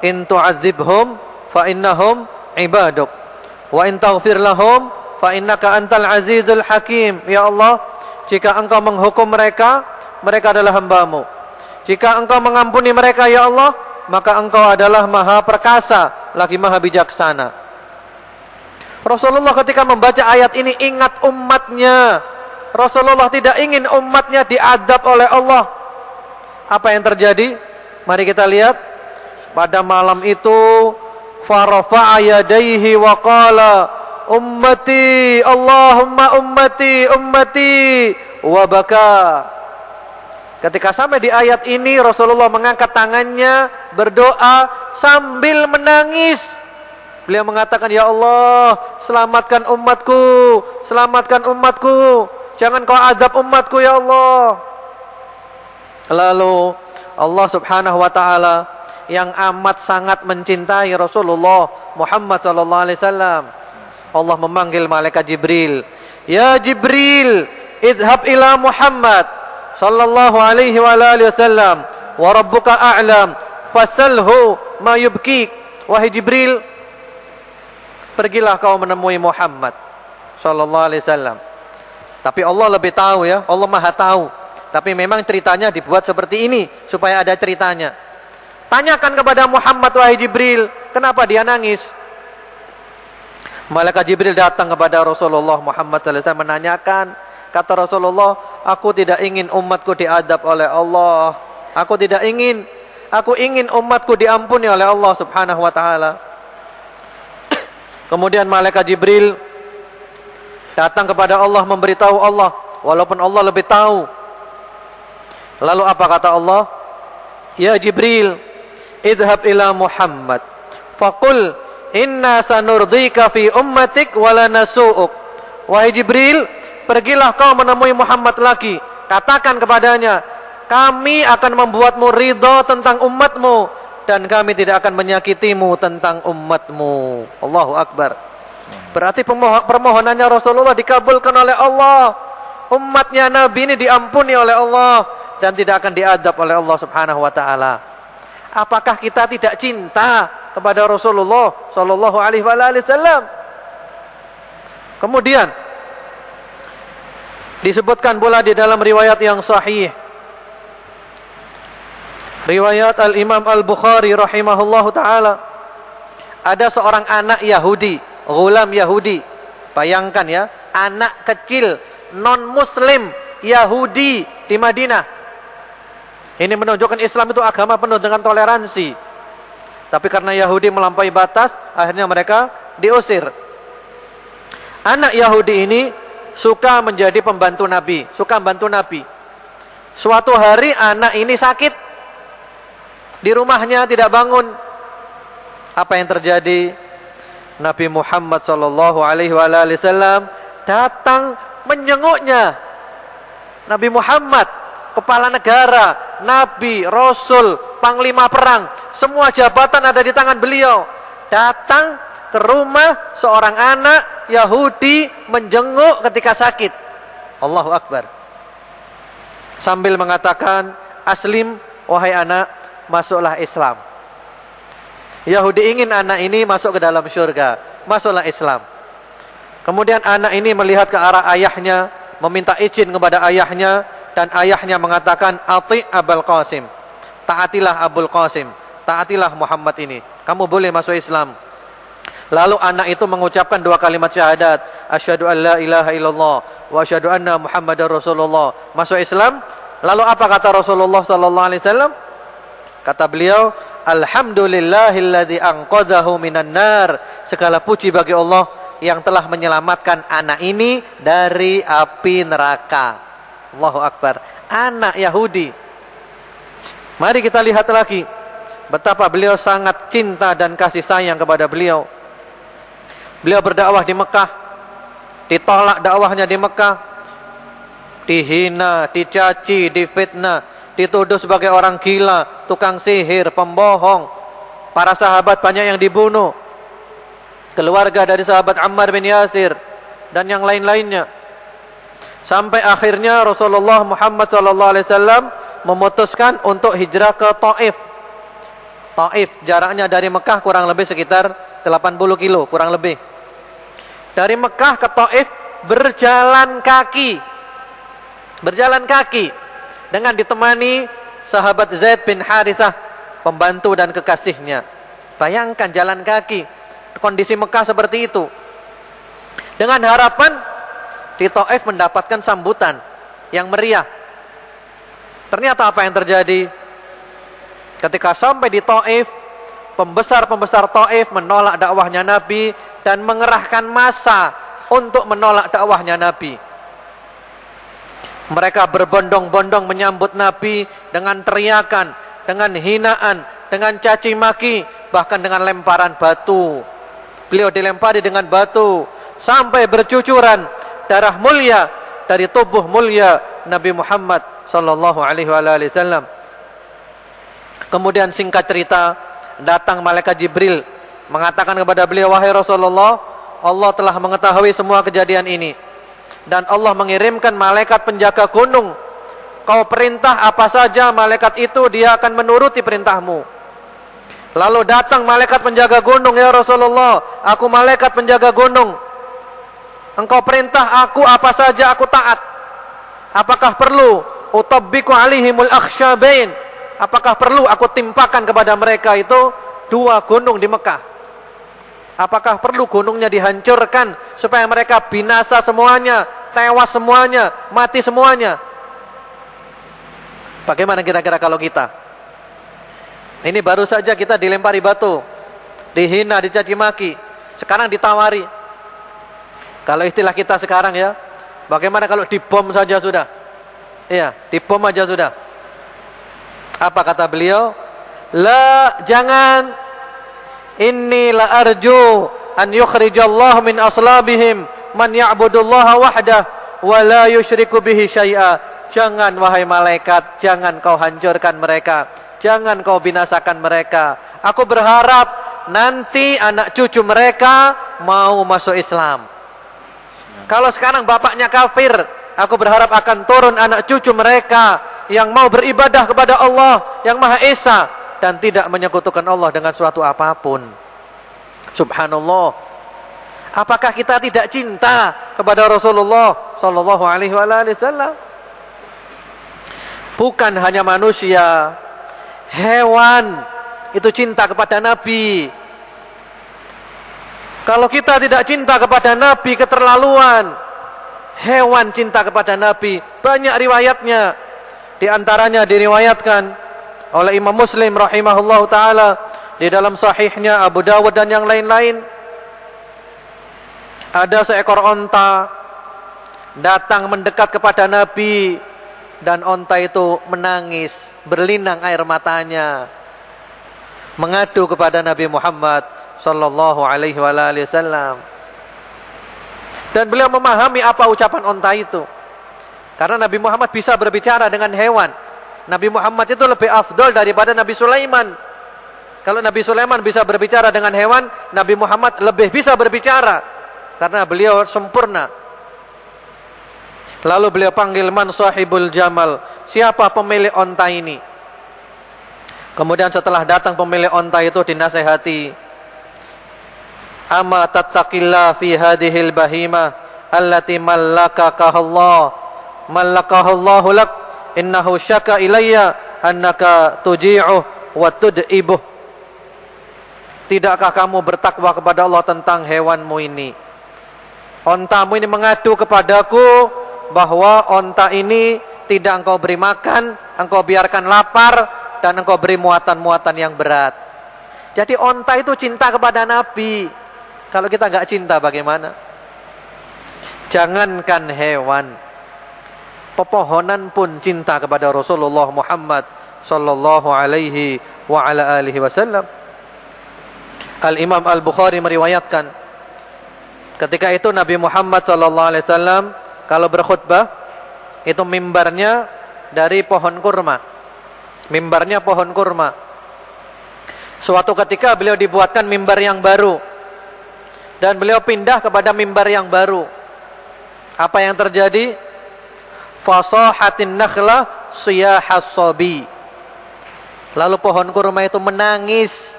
in tu'adzibhum fa innahum ibaduk wa in taghfir lahum fa innaka antal azizul hakim. Ya Allah, jika engkau menghukum mereka, mereka adalah hambamu. Jika engkau mengampuni mereka, ya Allah, maka engkau adalah maha perkasa lagi maha bijaksana. Rasulullah ketika membaca ayat ini ingat umatnya. Rasulullah tidak ingin umatnya diadab oleh Allah. Apa yang terjadi? Mari kita lihat. Pada malam itu, farafa'a yadayhi wa qala, ummati, Allahumma ummati, ummati, wa baka. Ketika sampai di ayat ini, Rasulullah mengangkat tangannya, berdoa sambil menangis. Beliau mengatakan, ya Allah, selamatkan umatku, selamatkan umatku, jangan kau azab umatku, ya Allah. Lalu Allah subhanahu wa ta'ala yang amat sangat mencintai Rasulullah Muhammad sallallahu alaihi wasallam, Allah memanggil malaikat Jibril. Ya Jibril, idhab ila Muhammad sallallahu alaihi wa alihi wasallam wa rabbuka a'lam fasalhu ma yubkik. Wahai Jibril, pergilah kau menemui Muhammad sallallahu alaihi wasallam. Tapi Allah lebih tahu ya, Allah Maha tahu. Tapi memang ceritanya dibuat seperti ini supaya ada ceritanya. Tanyakan kepada Muhammad, wahai Jibril, kenapa dia nangis? Malaikat Jibril datang kepada Rasulullah Muhammad sallallahu alaihi wasallam menanyakan, kata Rasulullah, aku tidak ingin umatku diadab oleh Allah. Aku tidak ingin, aku ingin umatku diampuni oleh Allah Subhanahu wa taala. Kemudian malaikat Jibril datang kepada Allah memberitahu Allah, walaupun Allah lebih tahu. Lalu apa kata Allah? Ya Jibril, idhab ila Muhammad faqul inna sanurdika fi ummatik wala nasu'uk. Wahai Jibril, pergilah kau menemui Muhammad lagi, katakan kepadanya, kami akan membuatmu ridho tentang umatmu dan kami tidak akan menyakitimu tentang umatmu. Allahu Akbar. Berarti permohonannya Rasulullah dikabulkan oleh Allah. Umatnya Nabi ini diampuni oleh Allah dan tidak akan diadab oleh Allah Subhanahu wa taala. Apakah kita tidak cinta kepada Rasulullah sallallahu alaihi wasallam? Kemudian disebutkan pula di dalam riwayat yang sahih, riwayat Al-Imam Al-Bukhari rahimahullahu taala, ada seorang anak Yahudi, ghulam Yahudi. Bayangkan ya, anak kecil non-muslim Yahudi di Madinah. Ini menunjukkan Islam itu agama penuh dengan toleransi. Tapi karena Yahudi melampaui batas, akhirnya mereka diusir. Anak Yahudi ini suka menjadi pembantu Nabi, suka membantu Nabi. Suatu hari anak ini sakit, di rumahnya tidak bangun. Apa yang terjadi? Nabi Muhammad sallallahu alaihi wasallam datang menjenguknya. Nabi Muhammad, kepala negara, nabi, rasul, panglima perang, semua jabatan ada di tangan beliau. Datang ke rumah seorang anak Yahudi menjenguk ketika sakit. Allahu Akbar. Sambil mengatakan, aslim wahai anak, masuklah Islam. Yahudi ingin anak ini masuk ke dalam syurga, masuklah Islam. Kemudian anak ini melihat ke arah ayahnya, meminta izin kepada ayahnya, dan ayahnya mengatakan, ati Abul Qasim, taatilah Abul Qasim, taatilah Muhammad ini, kamu boleh masuk Islam. Lalu anak itu mengucapkan dua kalimat syahadat, asyhadu an la ilaha illallah wa asyhadu anna Muhammadar Rasulullah, masuk Islam. Lalu apa kata Rasulullah sallallahu alaihi wasallam? Kata beliau, alhamdulillahilladzi anqadhahu minan nar, segala puji bagi Allah yang telah menyelamatkan anak ini dari api neraka. Allahu Akbar. Anak Yahudi. Mari kita lihat lagi betapa beliau sangat cinta dan kasih sayang kepada beliau. Beliau berdakwah di Mekah, ditolak dakwahnya di Mekah, dihina, dicaci, difitnah, dituduh sebagai orang gila, tukang sihir, pembohong. Para sahabat banyak yang dibunuh, keluarga dari sahabat Ammar bin Yasir dan yang lain-lainnya. Sampai akhirnya Rasulullah Muhammad SAW memutuskan untuk hijrah ke Taif. Taif jaraknya dari Mekah kurang lebih sekitar 80 kilo, kurang lebih. Dari Mekah ke Taif berjalan kaki. Berjalan kaki dengan ditemani sahabat Zaid bin Harithah, pembantu dan kekasihnya. Bayangkan jalan kaki, kondisi Mekah seperti itu. Dengan harapan di Taif mendapatkan sambutan yang meriah. Ternyata apa yang terjadi? Ketika sampai di Taif, pembesar-pembesar Taif menolak dakwahnya Nabi dan mengerahkan massa untuk menolak dakwahnya Nabi. Mereka berbondong-bondong menyambut Nabi dengan teriakan, dengan hinaan, dengan caci maki, bahkan dengan lemparan batu. Beliau dilempari dengan batu sampai bercucuran darah mulia dari tubuh mulia Nabi Muhammad sallallahu alaihi wasallam. Kemudian singkat cerita, datang malaikat Jibril mengatakan kepada beliau, wahai Rasulullah, Allah telah mengetahui semua kejadian ini. dan Allah mengirimkan malaikat penjaga gunung. Kau perintah apa saja, malaikat itu dia akan menuruti perintahmu. Lalu datang malaikat penjaga gunung, ya Rasulullah, aku malaikat penjaga gunung. Engkau perintah aku apa saja aku taat. Apakah perlu utabbiqu alaihimul akhsyabain? Apakah perlu aku timpakan kepada mereka itu 2 gunung di Mekah? Apakah perlu gunungnya dihancurkan supaya mereka binasa semuanya, tewas semuanya, mati semuanya? Bagaimana kira-kira kalau kita? Ini baru saja kita dilempari batu, dihina, dicaci maki, sekarang ditawari. Kalau istilah kita sekarang ya, bagaimana kalau dibom saja sudah? Iya, dibom aja sudah. Apa kata beliau? La, jangan. Inni la arju an yukhrijallahu min aslabihim man ya'budullaha wahdah wa la yusyriku bihi syai'a. Jangan wahai malaikat, jangan kau hancurkan mereka, jangan kau binasakan mereka. Aku berharap nanti anak cucu mereka mau masuk Islam. Kalau sekarang bapaknya kafir, aku berharap akan turun anak cucu mereka yang mau beribadah kepada Allah yang Maha Esa dan tidak menyekutukan Allah dengan suatu apapun. Subhanallah. Apakah kita tidak cinta kepada Rasulullah sallallahu alaihi wasallam? Bukan hanya manusia, hewan itu cinta kepada Nabi. Kalau kita tidak cinta kepada Nabi, keterlaluan. Hewan cinta kepada Nabi, banyak riwayatnya. Di antaranya diriwayatkan oleh Imam Muslim rahimahullahu taala di dalam sahihnya, Abu Dawud dan yang lain-lain. Ada seekor onta datang mendekat kepada Nabi, dan onta itu menangis, berlinang air matanya, mengadu kepada Nabi Muhammad sallallahu alaihi wasallam. Dan beliau memahami apa ucapan onta itu, karena Nabi Muhammad bisa berbicara dengan hewan. Nabi Muhammad itu lebih afdol daripada Nabi Sulaiman. Kalau Nabi Sulaiman bisa berbicara dengan hewan, Nabi Muhammad lebih bisa berbicara, karena beliau sempurna. Lalu beliau panggil, man sahibul jamal, siapa pemilik onta ini? Kemudian setelah datang pemilik onta itu dinasehati, ama tattaqillah fi hadhil bahimah allati mallakahallahu lak, innahu syaka ilayya annaka tuji'uh wa tud'ibuh. Tidakkah kamu bertakwa kepada Allah tentang hewanmu ini? Ontamu ini mengadu kepadaku bahwa onta ini tidak engkau beri makan, engkau biarkan lapar, dan engkau beri muatan-muatan yang berat. Jadi onta itu cinta kepada Nabi. Kalau kita enggak cinta bagaimana? Jangankan hewan, pepohonan pun cinta kepada Rasulullah Muhammad sallallahu alaihi wa ala alihi wasallam. Al-Imam Al-Bukhari meriwayatkan, ketika itu Nabi Muhammad sallallahu alaihi wasallam kalau berkhutbah, itu mimbarnya dari pohon kurma. Mimbarnya pohon kurma. Suatu ketika beliau dibuatkan mimbar yang baru, dan beliau pindah kepada mimbar yang baru. Apa yang terjadi? Fasahatin nakhla siyahas sabi. Lalu pohon kurma itu menangis,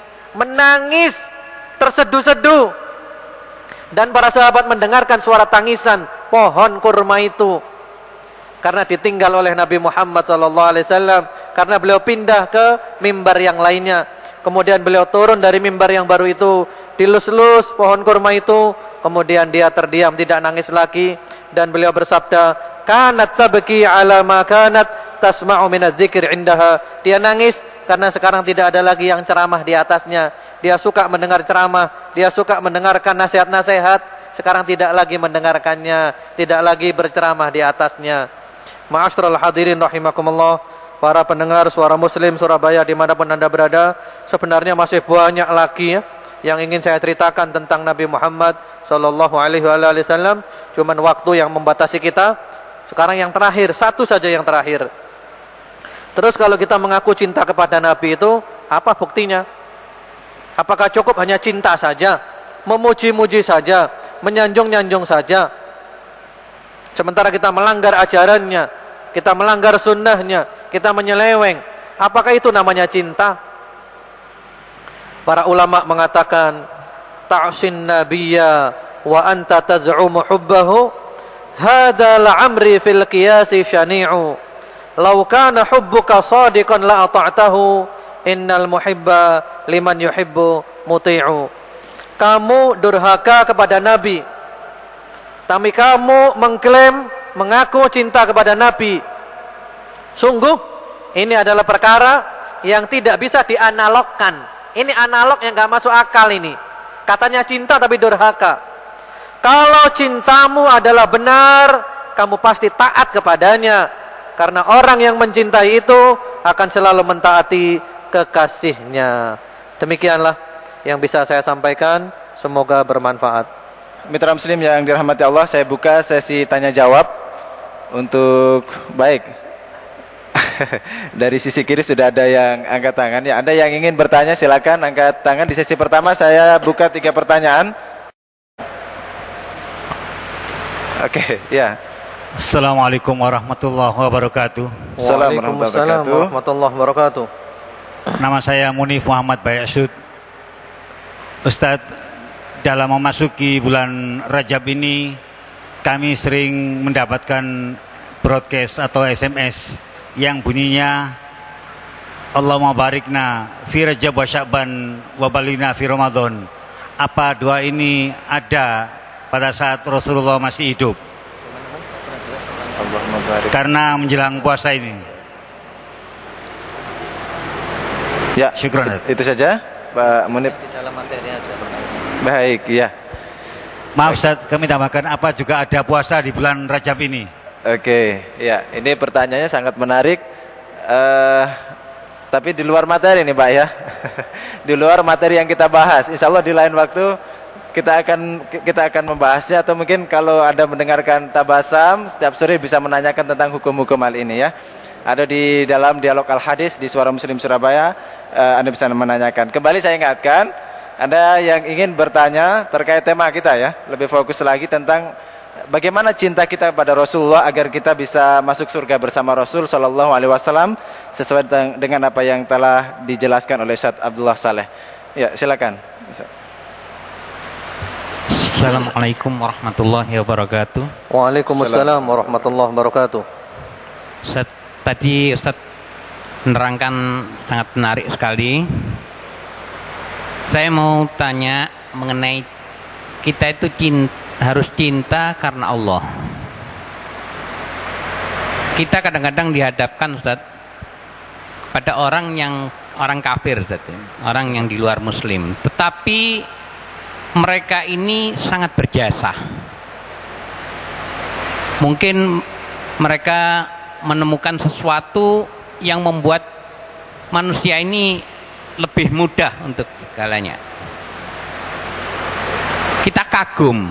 terseduh-seduh. Dan para sahabat mendengarkan suara tangisan pohon kurma itu, karena ditinggal oleh Nabi Muhammad SAW, karena beliau pindah ke mimbar yang lainnya. Kemudian beliau turun dari mimbar yang baru itu, dilus-lus pohon kurma itu, kemudian dia terdiam, tidak nangis lagi, dan beliau bersabda, kanat tabki ala ma kanat tasma'u minadz dzikr indaha. Dia nangis karena sekarang tidak ada lagi yang ceramah di atasnya. Dia suka mendengar ceramah, dia suka mendengarkan nasihat-nasihat, sekarang tidak lagi mendengarkannya, tidak lagi berceramah di atasnya. Ma'asyiral hadirin rahimakumullah, para pendengar suara Muslim Surabaya dimanapun Anda berada, sebenarnya masih banyak lagi ya yang ingin saya ceritakan tentang Nabi Muhammad sallallahu alaihi wasallam. Cuman waktu yang membatasi kita. Sekarang yang terakhir, satu saja yang terakhir. Terus kalau kita mengaku cinta kepada Nabi itu, apa buktinya? Apakah cukup hanya cinta saja, memuji-muji saja, menyanjung-nyanjung saja? sementara kita melanggar ajarannya, kita melanggar sunnahnya, kita menyeleweng. Apakah itu namanya cinta? Para ulama mengatakan, ta'sin nabiyya wa anta taz'umu hubbahu hadza la'amri fil qiyasi syani'u law kana hubbuka shadiqan la ata'tahu innal muhibba liman yuhibbu muti'u. Kamu durhaka kepada Nabi, tapi kamu mengklaim mengaku cinta kepada Nabi. Sungguh ini adalah perkara yang tidak bisa dianalogkan. Ini analog yang gak masuk akal ini. Katanya cinta tapi durhaka. Kalau cintamu adalah benar, kamu pasti taat kepadanya. Karena orang yang mencintai itu akan selalu mentaati kekasihnya. Demikianlah yang bisa saya sampaikan. Semoga bermanfaat. Mitra Muslim yang dirahmati Allah, saya buka sesi tanya jawab untuk baik. Dari sisi kiri sudah ada yang angkat tangan. Ya, Anda yang ingin bertanya silakan angkat tangan. Di sesi pertama saya buka 3 pertanyaan. Oke, ya. Assalamualaikum warahmatullahi wabarakatuh. Waalaikumsalam warahmatullahi wabarakatuh. Nama saya Munif Muhammad Bayasud. Ustadz, dalam memasuki bulan Rajab ini kami sering mendapatkan broadcast atau SMS yang bunyinya Allahumma barikna fi Rajab wa Sya'ban wa balina fi Ramadan. Apa doa ini ada pada saat Rasulullah masih hidup? Karena menjelang puasa ini. Ya, syukran. Itu saja Pak Munif. Di dalam materi aja. Baik, ya. Maaf Ustaz, kami tambahkan, apa juga ada puasa di bulan Rajab ini? Oke, ya. Ini pertanyaannya sangat menarik. Tapi di luar materi nih Pak ya. Di luar materi yang kita bahas. Insya Allah di lain waktu kita akan membahasnya, atau mungkin kalau Anda mendengarkan Tabasam setiap sore bisa menanyakan tentang hukum-hukum hal ini ya. Ada di dalam dialog Al-Hadis di Suara Muslim Surabaya, Anda bisa menanyakan. Kembali saya ingatkan, Anda yang ingin bertanya terkait tema kita ya, lebih fokus lagi tentang bagaimana cinta kita pada Rasulullah agar kita bisa masuk surga bersama Rasul Sallallahu Alaihi Wasallam sesuai dengan apa yang telah dijelaskan oleh Ustaz Abdullah Saleh. Ya, silakan. Assalamualaikum warahmatullahi wabarakatuh. Waalaikumsalam warahmatullahi wabarakatuh. Tadi Ustaz menerangkan sangat menarik sekali. Saya mau tanya mengenai kita itu harus cinta karena Allah. Kita kadang-kadang dihadapkan Ustaz pada orang kafir Ustaz, orang yang di luar Muslim, tetapi mereka ini sangat berjasa. Mungkin mereka menemukan sesuatu yang membuat manusia ini lebih mudah untuk segalanya. Kita kagum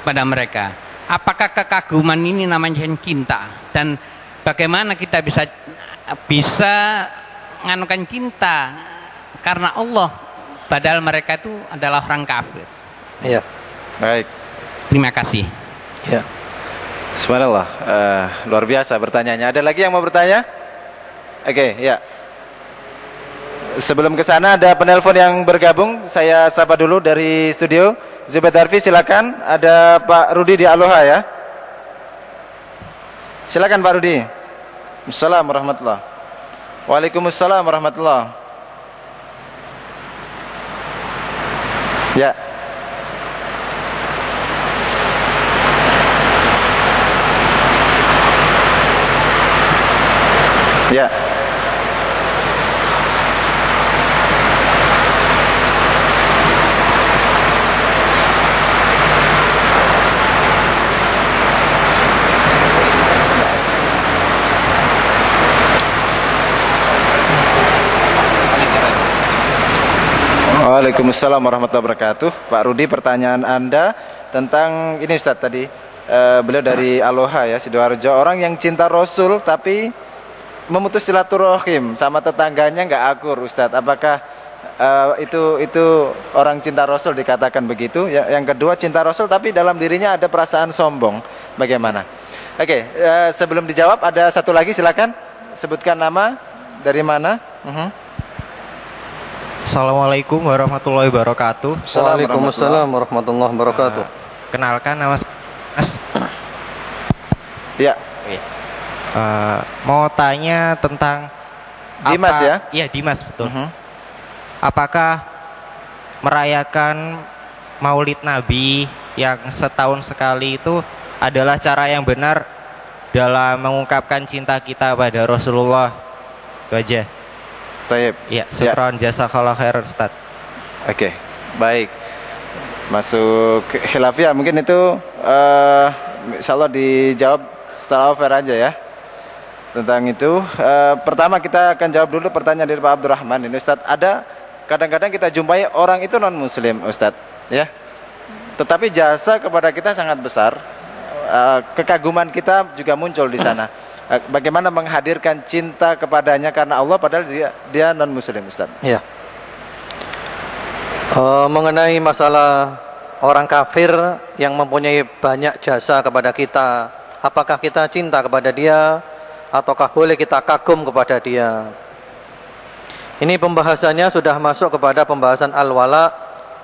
pada mereka. Apakah kekaguman ini namanya cinta? Dan bagaimana kita bisa menganukan cinta karena Allah, padahal mereka itu adalah orang kafir. Iya. Baik. Terima kasih. Ya. Subhanallah, luar biasa pertanyaannya. Ada lagi yang mau bertanya? Oke, ya. Sebelum ke sana ada penelpon yang bergabung. Saya sapa dulu dari studio. Zubaid Harfi, silakan. Ada Pak Rudi di Aloha ya. Silakan Pak Rudi. Assalamualaikum warahmatullahi. Waalaikumsalam warahmatullahi. Ya. Ya. Waalaikumsalam warahmatullahi wabarakatuh. Pak Rudi, pertanyaan Anda tentang ini Ustaz tadi, beliau dari Aloha ya, Sidoarjo. Orang yang cinta Rasul tapi memutus silaturahim sama tetangganya nggak akur, Ustaz. Apakah itu orang cinta Rasul dikatakan begitu? Yang kedua, cinta Rasul tapi dalam dirinya ada perasaan sombong. Bagaimana? Oke, sebelum dijawab ada satu lagi, silakan sebutkan nama, dari mana. Assalamualaikum warahmatullahi wabarakatuh. Waalaikumsalam warahmatullahi wabarakatuh. Kenalkan, nama Mas. Ya, Mau tanya tentang Dimas ya? Iya, Dimas, betul. Apakah merayakan Maulid Nabi yang setahun sekali itu adalah cara yang benar dalam mengungkapkan cinta kita pada Rasulullah? Itu aja. Taib. Ya, syukran, jazakallah khairan, Ustaz. Oke, baik. Masuk khilafiyah mungkin itu insyaallah dijawab setelah offer aja ya. Tentang itu, pertama kita akan jawab dulu pertanyaan dari Pak Abdurrahman ini, Ustaz. Ada kadang-kadang kita jumpai orang itu non muslim, Ustaz, ya. Tetapi jasa kepada kita sangat besar. Kekaguman kita juga muncul di sana. Bagaimana menghadirkan cinta kepadanya karena Allah padahal dia non muslim, Ustaz. Ya. Mengenai masalah orang kafir yang mempunyai banyak jasa kepada kita, apakah kita cinta kepada dia ataukah boleh kita kagum kepada dia? Ini pembahasannya sudah masuk kepada pembahasan al-wala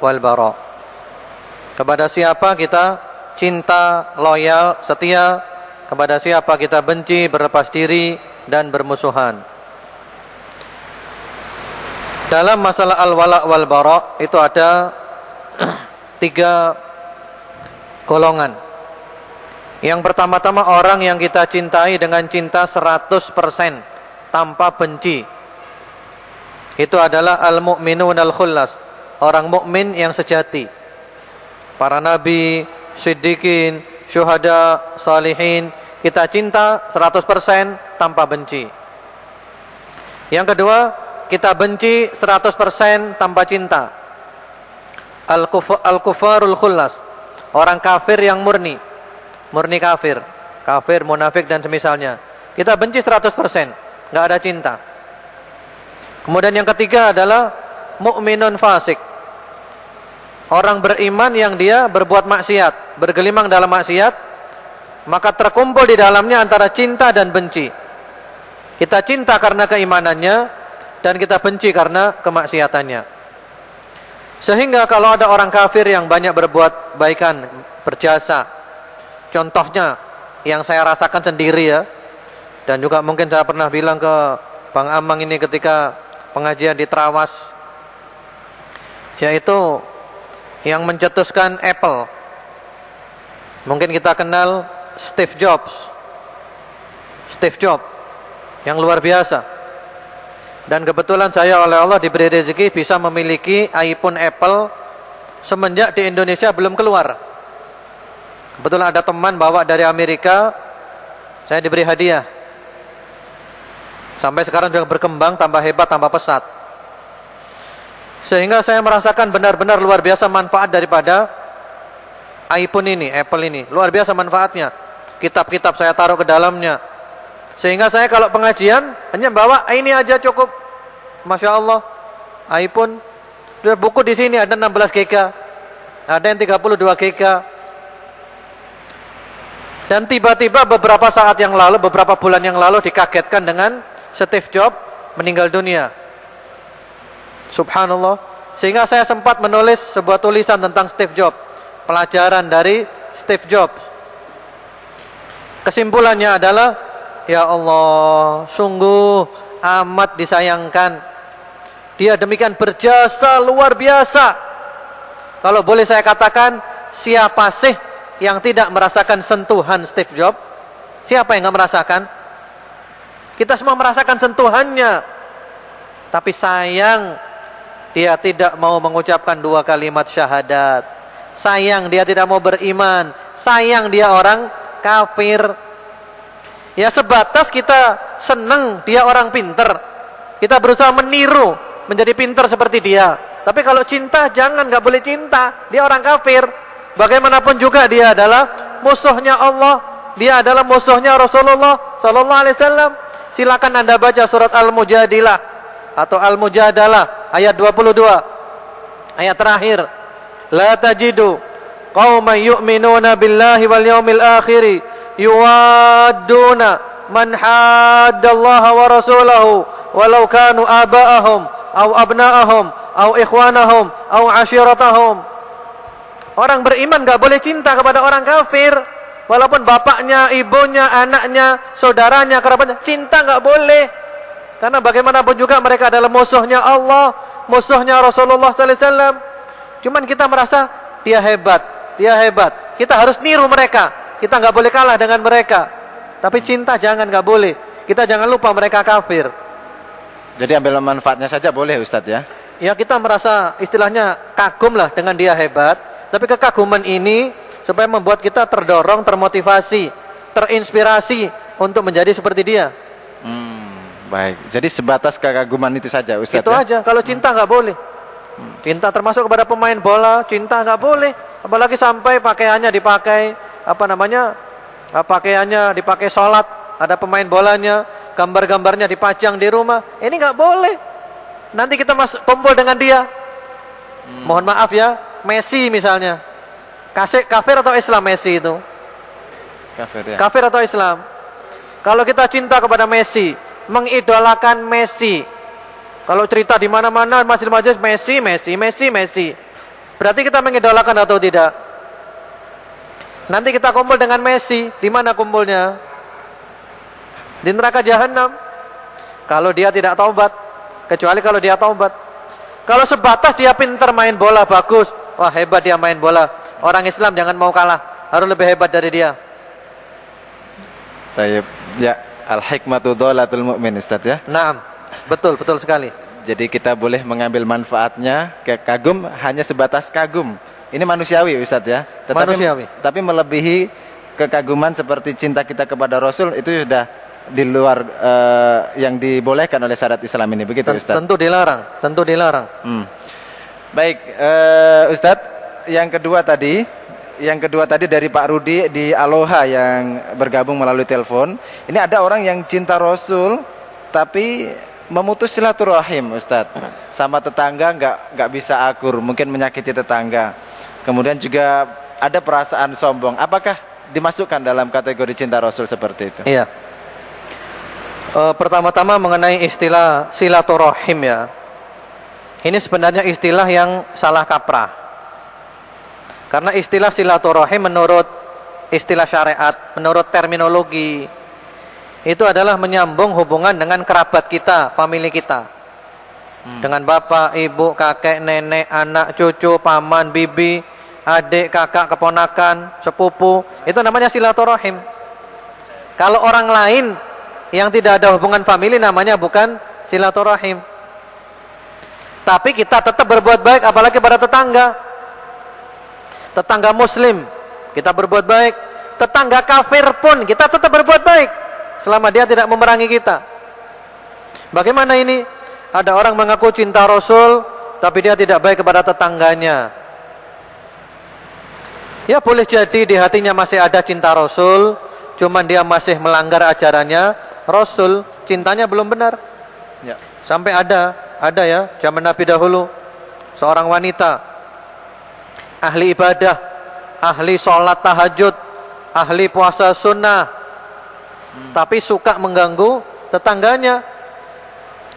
wal bara. Kepada siapa kita cinta, loyal, setia, kepada siapa kita benci, berlepas diri dan bermusuhan. Dalam masalah al-wala wal bara itu ada 3 golongan. Yang pertama-tama orang yang kita cintai dengan cinta 100% tanpa benci. Itu adalah al-mu'minun al-khullas, orang mukmin yang sejati. Para nabi, siddiqin, syuhada, salihin, kita cinta 100% tanpa benci. Yang kedua, kita benci 100% tanpa cinta. Al-kufarul khullas, orang kafir yang murni kafir, munafik dan semisalnya. Kita benci 100%, enggak ada cinta. Kemudian yang ketiga adalah mukminun fasik. Orang beriman yang dia berbuat maksiat, bergelimang dalam maksiat, maka terkumpul di dalamnya antara cinta dan benci. Kita cinta karena keimanannya dan kita benci karena kemaksiatannya. Sehingga kalau ada orang kafir yang banyak berbuat baikan, berjasa, contohnya yang saya rasakan sendiri ya, dan juga mungkin saya pernah bilang ke Bang Amang ini ketika pengajian di Trawas, yaitu yang mencetuskan Apple. Mungkin kita kenal Steve Jobs yang luar biasa. Dan kebetulan saya oleh Allah diberi rezeki bisa memiliki iPhone Apple semenjak di Indonesia belum keluar. Kebetulan ada teman bawa dari Amerika, saya diberi hadiah. Sampai sekarang juga berkembang, tambah hebat, tambah pesat. Sehingga saya merasakan benar-benar luar biasa manfaat daripada iPhone ini, Apple ini. Luar biasa manfaatnya. Kitab-kitab saya taruh ke dalamnya. Sehingga saya kalau pengajian hanya bawa ini aja cukup. Masya Allah, iPhone. Buku di sini ada 16 GB, ada yang 32 GB. Dan tiba-tiba beberapa saat yang lalu, beberapa bulan yang lalu dikagetkan dengan Steve Jobs meninggal dunia. Subhanallah. Sehingga saya sempat menulis sebuah tulisan tentang Steve Jobs, pelajaran dari Steve Jobs. Kesimpulannya adalah, ya Allah, sungguh amat disayangkan. Dia demikian berjasa luar biasa. Kalau boleh saya katakan, siapa sih yang tidak merasakan sentuhan Steve Jobs? Siapa yang enggak merasakan? Kita semua merasakan sentuhannya. Tapi sayang, dia tidak mau mengucapkan 2 kalimat syahadat. Sayang dia tidak mau beriman. Sayang dia orang kafir. Ya sebatas kita senang dia orang pinter, kita berusaha meniru menjadi pinter seperti dia. Tapi kalau cinta, jangan, gak boleh cinta. Dia orang kafir. Bagaimanapun juga dia adalah musuhnya Allah. Dia adalah musuhnya Rasulullah Sallallahu Alaihi Wasallam. Silakan anda baca surat Al-Mujadilah atau Al-Mujadalah ayat 22, ayat terakhir. La tajidu qauman yu'minuna billahi wal yawmil akhiri yuwadduna man haddallaha wa rasulahu walau kanu aba'ahum aw abna'ahum aw ikhwanahum aw ashiratahum. Orang beriman enggak boleh cinta kepada orang kafir, walaupun bapaknya, ibunya, anaknya, saudaranya, kerabatnya, cinta enggak boleh. Karena bagaimanapun juga mereka adalah musuhnya Allah, musuhnya Rasulullah sallallahu alaihi wasallam. Cuman kita merasa dia hebat, dia hebat. Kita harus niru mereka. Kita enggak boleh kalah dengan mereka. Tapi cinta jangan, enggak boleh. Kita jangan lupa mereka kafir. Jadi ambil manfaatnya saja boleh Ustadz ya? Ya, kita merasa istilahnya kagum lah dengan dia hebat. Tapi kekaguman ini supaya membuat kita terdorong, termotivasi, terinspirasi untuk menjadi seperti dia. Baik. Jadi sebatas kekaguman itu saja Ustadz. Itu ya? aja. Kalau cinta nggak boleh. Cinta termasuk kepada pemain bola, cinta nggak boleh. Apalagi sampai pakaiannya dipakai pakaiannya dipakai sholat, ada pemain bolanya, gambar-gambarnya dipajang di rumah. Ini nggak boleh. Nanti kita kumpul dengan dia. Mohon maaf ya, Messi misalnya. Kafir atau Islam Messi itu? Kafir ya. Kafir atau Islam? Kalau kita cinta kepada Messi, mengidolakan Messi. Kalau cerita di mana-mana majelis-majelis Messi. Berarti kita mengidolakan atau tidak? Nanti kita kumpul dengan Messi, di mana kumpulnya? Di neraka jahanam. Kalau dia tidak taubat, kecuali kalau dia taubat. Kalau sebatas dia pintar main bola bagus, wah hebat dia main bola. Orang Islam jangan mau kalah, harus lebih hebat dari dia. Tayyib. Ya, al-hikmatu dholatul mu'min Ustadz ya. Naam, betul sekali. Jadi kita boleh mengambil manfaatnya, kagum hanya sebatas kagum. Ini manusiawi Ustadz ya. Manusiawi. Tapi melebihi kekaguman seperti cinta kita kepada Rasul itu sudah di luar yang dibolehkan oleh syariat Islam ini, begitu Ustadz? Tentu dilarang. Baik, Ustadz, yang kedua tadi dari Pak Rudi di Aloha yang bergabung melalui telepon. Ini ada orang yang cinta Rasul tapi memutus silaturahim Ustadz. Sama tetangga nggak bisa akur, mungkin menyakiti tetangga. Kemudian juga ada perasaan sombong. Apakah dimasukkan dalam kategori cinta Rasul seperti itu? Iya. Pertama-tama mengenai istilah silaturahim ya. Ini sebenarnya istilah yang salah kaprah. Karena istilah silaturahim menurut istilah syariat, menurut terminologi, itu adalah menyambung hubungan dengan kerabat kita, famili kita. Dengan bapak, ibu, kakek, nenek, anak, cucu, paman, bibi, adik, kakak, keponakan, sepupu, itu namanya silaturahim. Kalau orang lain yang tidak ada hubungan famili namanya bukan silaturahim. Tapi kita tetap berbuat baik, apalagi pada tetangga. Tetangga muslim kita berbuat baik, tetangga kafir pun kita tetap berbuat baik selama dia tidak memerangi kita. Bagaimana ini? Ada orang mengaku cinta Rasul tapi dia tidak baik kepada tetangganya. Ya boleh jadi di hatinya masih ada cinta Rasul, cuman dia masih melanggar ajarannya Rasul, cintanya belum benar. Ya. Sampai ada ya zaman Nabi dahulu seorang wanita ahli ibadah, ahli sholat tahajud, ahli puasa sunnah, tapi suka mengganggu tetangganya.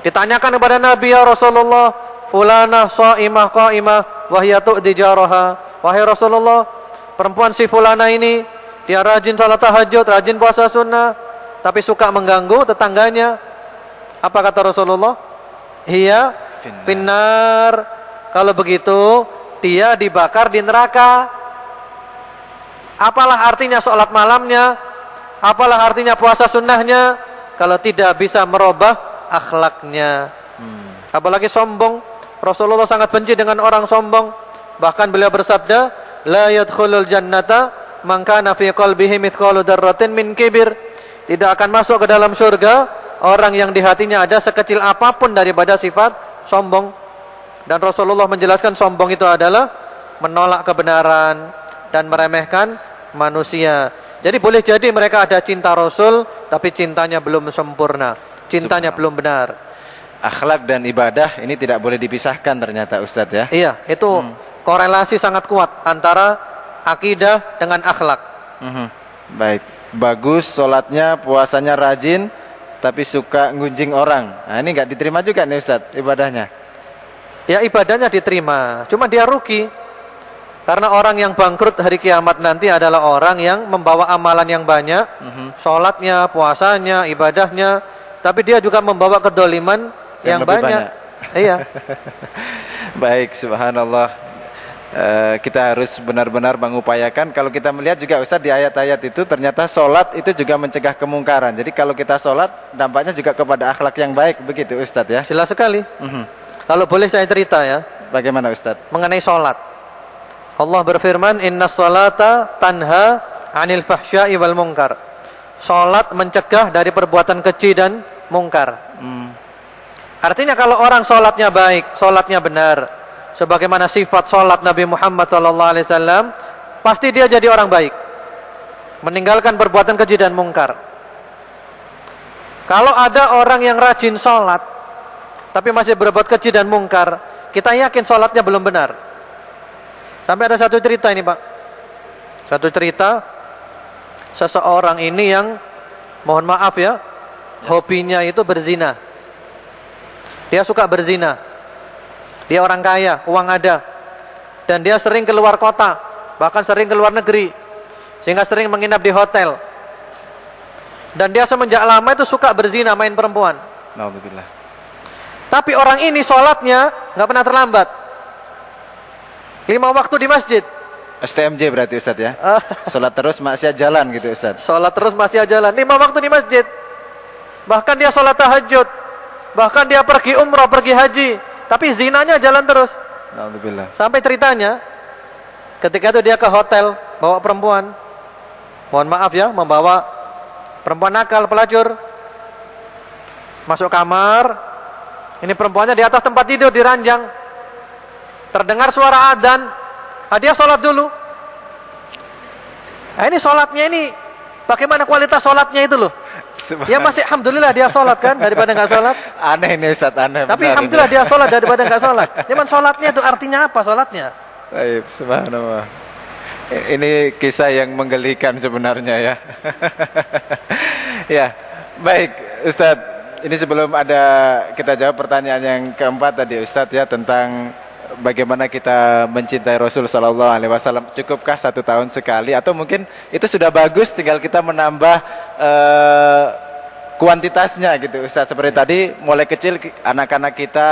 Ditanyakan kepada Nabi, ya Rasulullah, fulanah sha'imah qa'imah wa hiya tu'di jaraha. Wahai Rasulullah, perempuan si fulana ini dia rajin sholat tahajud, rajin puasa sunnah, tapi suka mengganggu tetangganya. Apa kata Rasulullah? Hiya finnar. Kalau begitu dia dibakar di neraka. Apalah artinya sholat malamnya, apalah artinya puasa sunnahnya kalau tidak bisa merubah akhlaknya. Apalagi sombong. Rasulullah sangat benci dengan orang sombong. Bahkan beliau bersabda, la yadkhulul jannata man kana fi qalbihi mithqalu dzarratin min kibir. Tidak akan masuk ke dalam surga orang yang di hatinya ada sekecil apapun daripada sifat sombong. Dan Rasulullah menjelaskan sombong itu adalah menolak kebenaran dan meremehkan manusia. Jadi boleh jadi mereka ada cinta Rasul tapi cintanya belum sempurna, cintanya belum benar. Akhlak dan ibadah ini tidak boleh dipisahkan ternyata Ustadz ya. Iya, itu korelasi sangat kuat antara akidah dengan akhlak. Baik. bagus sholatnya, puasanya rajin, tapi suka ngunjing orang. Nah, ini nggak diterima juga nih Ustadz ibadahnya. Ya ibadahnya diterima, cuma dia rugi. Karena orang yang bangkrut hari kiamat nanti adalah orang yang membawa amalan yang banyak, sholatnya, puasanya, ibadahnya, tapi dia juga membawa kedoliman yang banyak. Iya. Baik, subhanallah. Kita harus benar-benar mengupayakan. Kalau kita melihat juga Ustadz di ayat-ayat itu ternyata sholat itu juga mencegah kemungkaran. Jadi kalau kita sholat dampaknya juga kepada akhlak yang baik, begitu Ustadz ya. Jelas sekali. Kalau boleh saya cerita ya. Bagaimana Ustadz? Mengenai sholat. Allah berfirman, Inna sholata tanha anil fahsya'i wal munkar. Sholat mencegah dari perbuatan keji dan mungkar. Artinya kalau orang sholatnya baik, sholatnya benar, sebagaimana sifat sholat Nabi Muhammad SAW, pasti dia jadi orang baik, meninggalkan perbuatan keji dan mungkar. Kalau ada orang yang rajin sholat tapi masih berbuat keji dan mungkar, kita yakin sholatnya belum benar. Sampai ada satu cerita ini Pak. Satu cerita, seseorang ini yang, mohon maaf ya, hobinya itu berzina. Dia suka berzina. Dia orang kaya, uang ada. Dan dia sering keluar kota, bahkan sering keluar negeri, sehingga sering menginap di hotel. Dan dia semenjak lama itu suka berzina, main perempuan. Alhamdulillah. Tapi orang ini sholatnya nggak pernah terlambat. 5 waktu di masjid. STMJ berarti Ustadz ya. Sholat terus maksiat jalan gitu Ustadz. Sholat terus masih jalan. 5 waktu di masjid. Bahkan dia sholat tahajud. Bahkan dia pergi umrah, pergi haji. Tapi zinanya jalan terus. Alhamdulillah. Sampai ceritanya, ketika itu dia ke hotel, bawa perempuan. Mohon maaf ya, membawa perempuan nakal, pelacur. Masuk kamar. Ini perempuannya di atas tempat tidur, di ranjang. Terdengar suara adzan. Dia sholat dulu. Nah, ini sholatnya ini, bagaimana kualitas sholatnya itu loh. Ya masih alhamdulillah dia sholat kan, daripada nggak sholat. Aneh ini Ustadz, aneh. Tapi alhamdulillah dia sholat daripada nggak sholat. Cuman sholatnya itu artinya apa sholatnya? Baik, subhanallah. Ini kisah yang menggelikan sebenarnya ya. Ya, baik Ustadz. Ini sebelum kita jawab pertanyaan yang keempat tadi Ustadz ya, tentang bagaimana kita mencintai Rasul Sallallahu Alaihi Wasallam. Cukupkah 1 tahun sekali, atau mungkin itu sudah bagus, tinggal kita menambah kuantitasnya gitu Ustaz. Seperti tadi mulai kecil anak-anak kita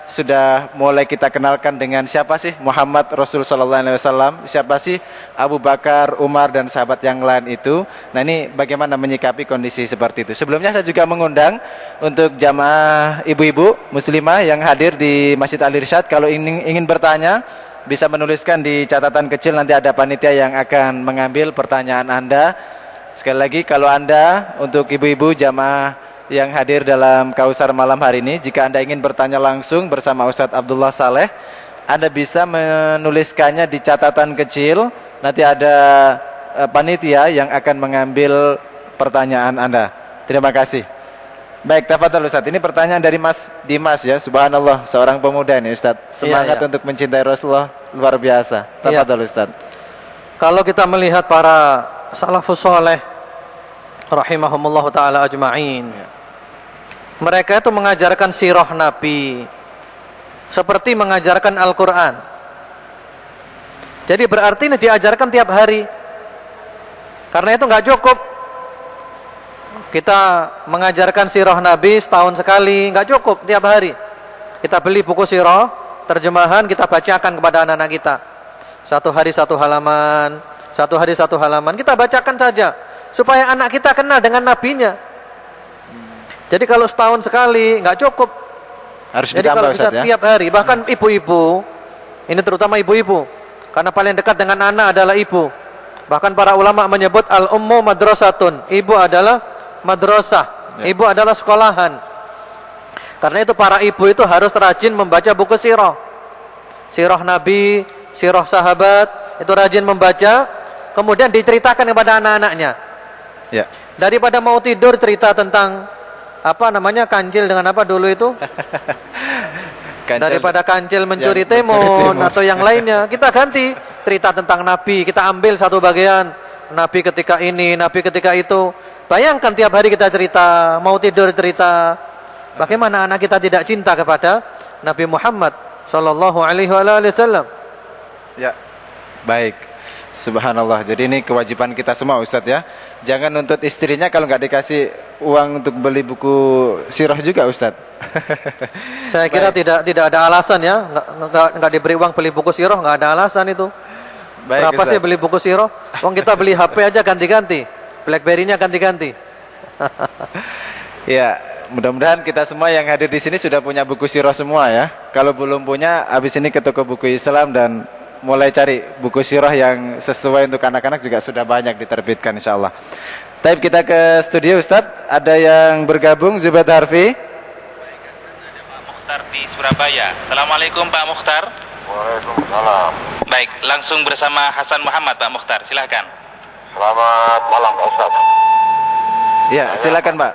sudah mulai kita kenalkan dengan siapa sih Muhammad Rasul Sallallahu Alaihi Wasallam, siapa sih Abu Bakar, Umar dan sahabat yang lain itu. Nah ini bagaimana menyikapi kondisi seperti itu. Sebelumnya saya juga mengundang untuk jamaah ibu-ibu muslimah yang hadir di Masjid Al-Irsyad, kalau ingin bertanya bisa menuliskan di catatan kecil, nanti ada panitia yang akan mengambil pertanyaan Anda. Sekali lagi, kalau Anda, untuk ibu-ibu jamaah yang hadir dalam Kausar malam hari ini, jika Anda ingin bertanya langsung bersama Ustadz Abdullah Saleh, Anda bisa menuliskannya di catatan kecil. Nanti ada panitia yang akan mengambil pertanyaan Anda. Terima kasih. Baik, tafadhol Ustadz. Ini pertanyaan dari Mas Dimas ya. Subhanallah, seorang pemuda ini Ustadz. Semangat untuk mencintai Rasulullah luar biasa. Tafadhol Ustadz. Kalau kita melihat para salafus soleh rahimahumullah ta'ala ajma'in, mereka itu mengajarkan sirah Nabi seperti mengajarkan Al-Quran. Jadi berarti ini diajarkan tiap hari. Karena itu nggak cukup kita mengajarkan sirah Nabi setahun sekali, nggak cukup tiap hari. Kita beli buku sirah, terjemahan, kita bacakan kepada anak-anak kita. 1 hari 1 halaman, 1 hari 1 halaman, kita bacakan saja supaya anak kita kenal dengan nabinya. Jadi kalau setahun sekali nggak cukup. Harus jadi kalau bisa ya? tiap hari, bahkan ibu-ibu, ini terutama ibu-ibu, karena paling dekat dengan anak adalah ibu. Bahkan para ulama menyebut al-ummu madrasatun, ibu adalah madrasah, ibu adalah sekolahan. Karena itu para ibu itu harus rajin membaca buku sirah, sirah Nabi, sirah sahabat, itu rajin membaca, kemudian diceritakan kepada anak-anaknya. Ya. Daripada mau tidur cerita tentang apa namanya, kancil dengan apa dulu itu, daripada kancil mencuri timun atau yang lainnya, kita ganti cerita tentang Nabi, kita ambil satu bagian Nabi ketika ini, Nabi ketika itu. Bayangkan tiap hari kita cerita, mau tidur cerita. Bagaimana anak kita tidak cinta kepada Nabi Muhammad sallallahu alaihi wasallam? Ya, baik. Subhanallah. Jadi ini kewajiban kita semua Ustadz ya. Jangan nuntut istrinya kalau nggak dikasih uang untuk beli buku sirah juga Ustadz. Saya kira tidak ada alasan ya, nggak diberi uang beli buku sirah, nggak ada alasan itu. Baik, Berapa Ustadz. sih beli buku sirah? Uang kita beli HP aja ganti-ganti. BlackBerry-nya ganti-ganti. Ya, mudah-mudahan kita semua yang hadir di sini sudah punya buku sirah semua ya. Kalau belum punya, habis ini ke toko buku Islam dan mulai cari buku sirah yang sesuai untuk anak-anak juga sudah banyak diterbitkan insyaallah. Tapi kita ke studio Ustadz, ada yang bergabung Zubaid Harfi. Pak Mukhtar di Surabaya. Assalamualaikum Pak Mukhtar. Waalaikumsalam. Baik, langsung bersama Hasan Muhammad Pak Mukhtar, silahkan. Selamat malam Pak Ustaz. Ya, silakan Pak.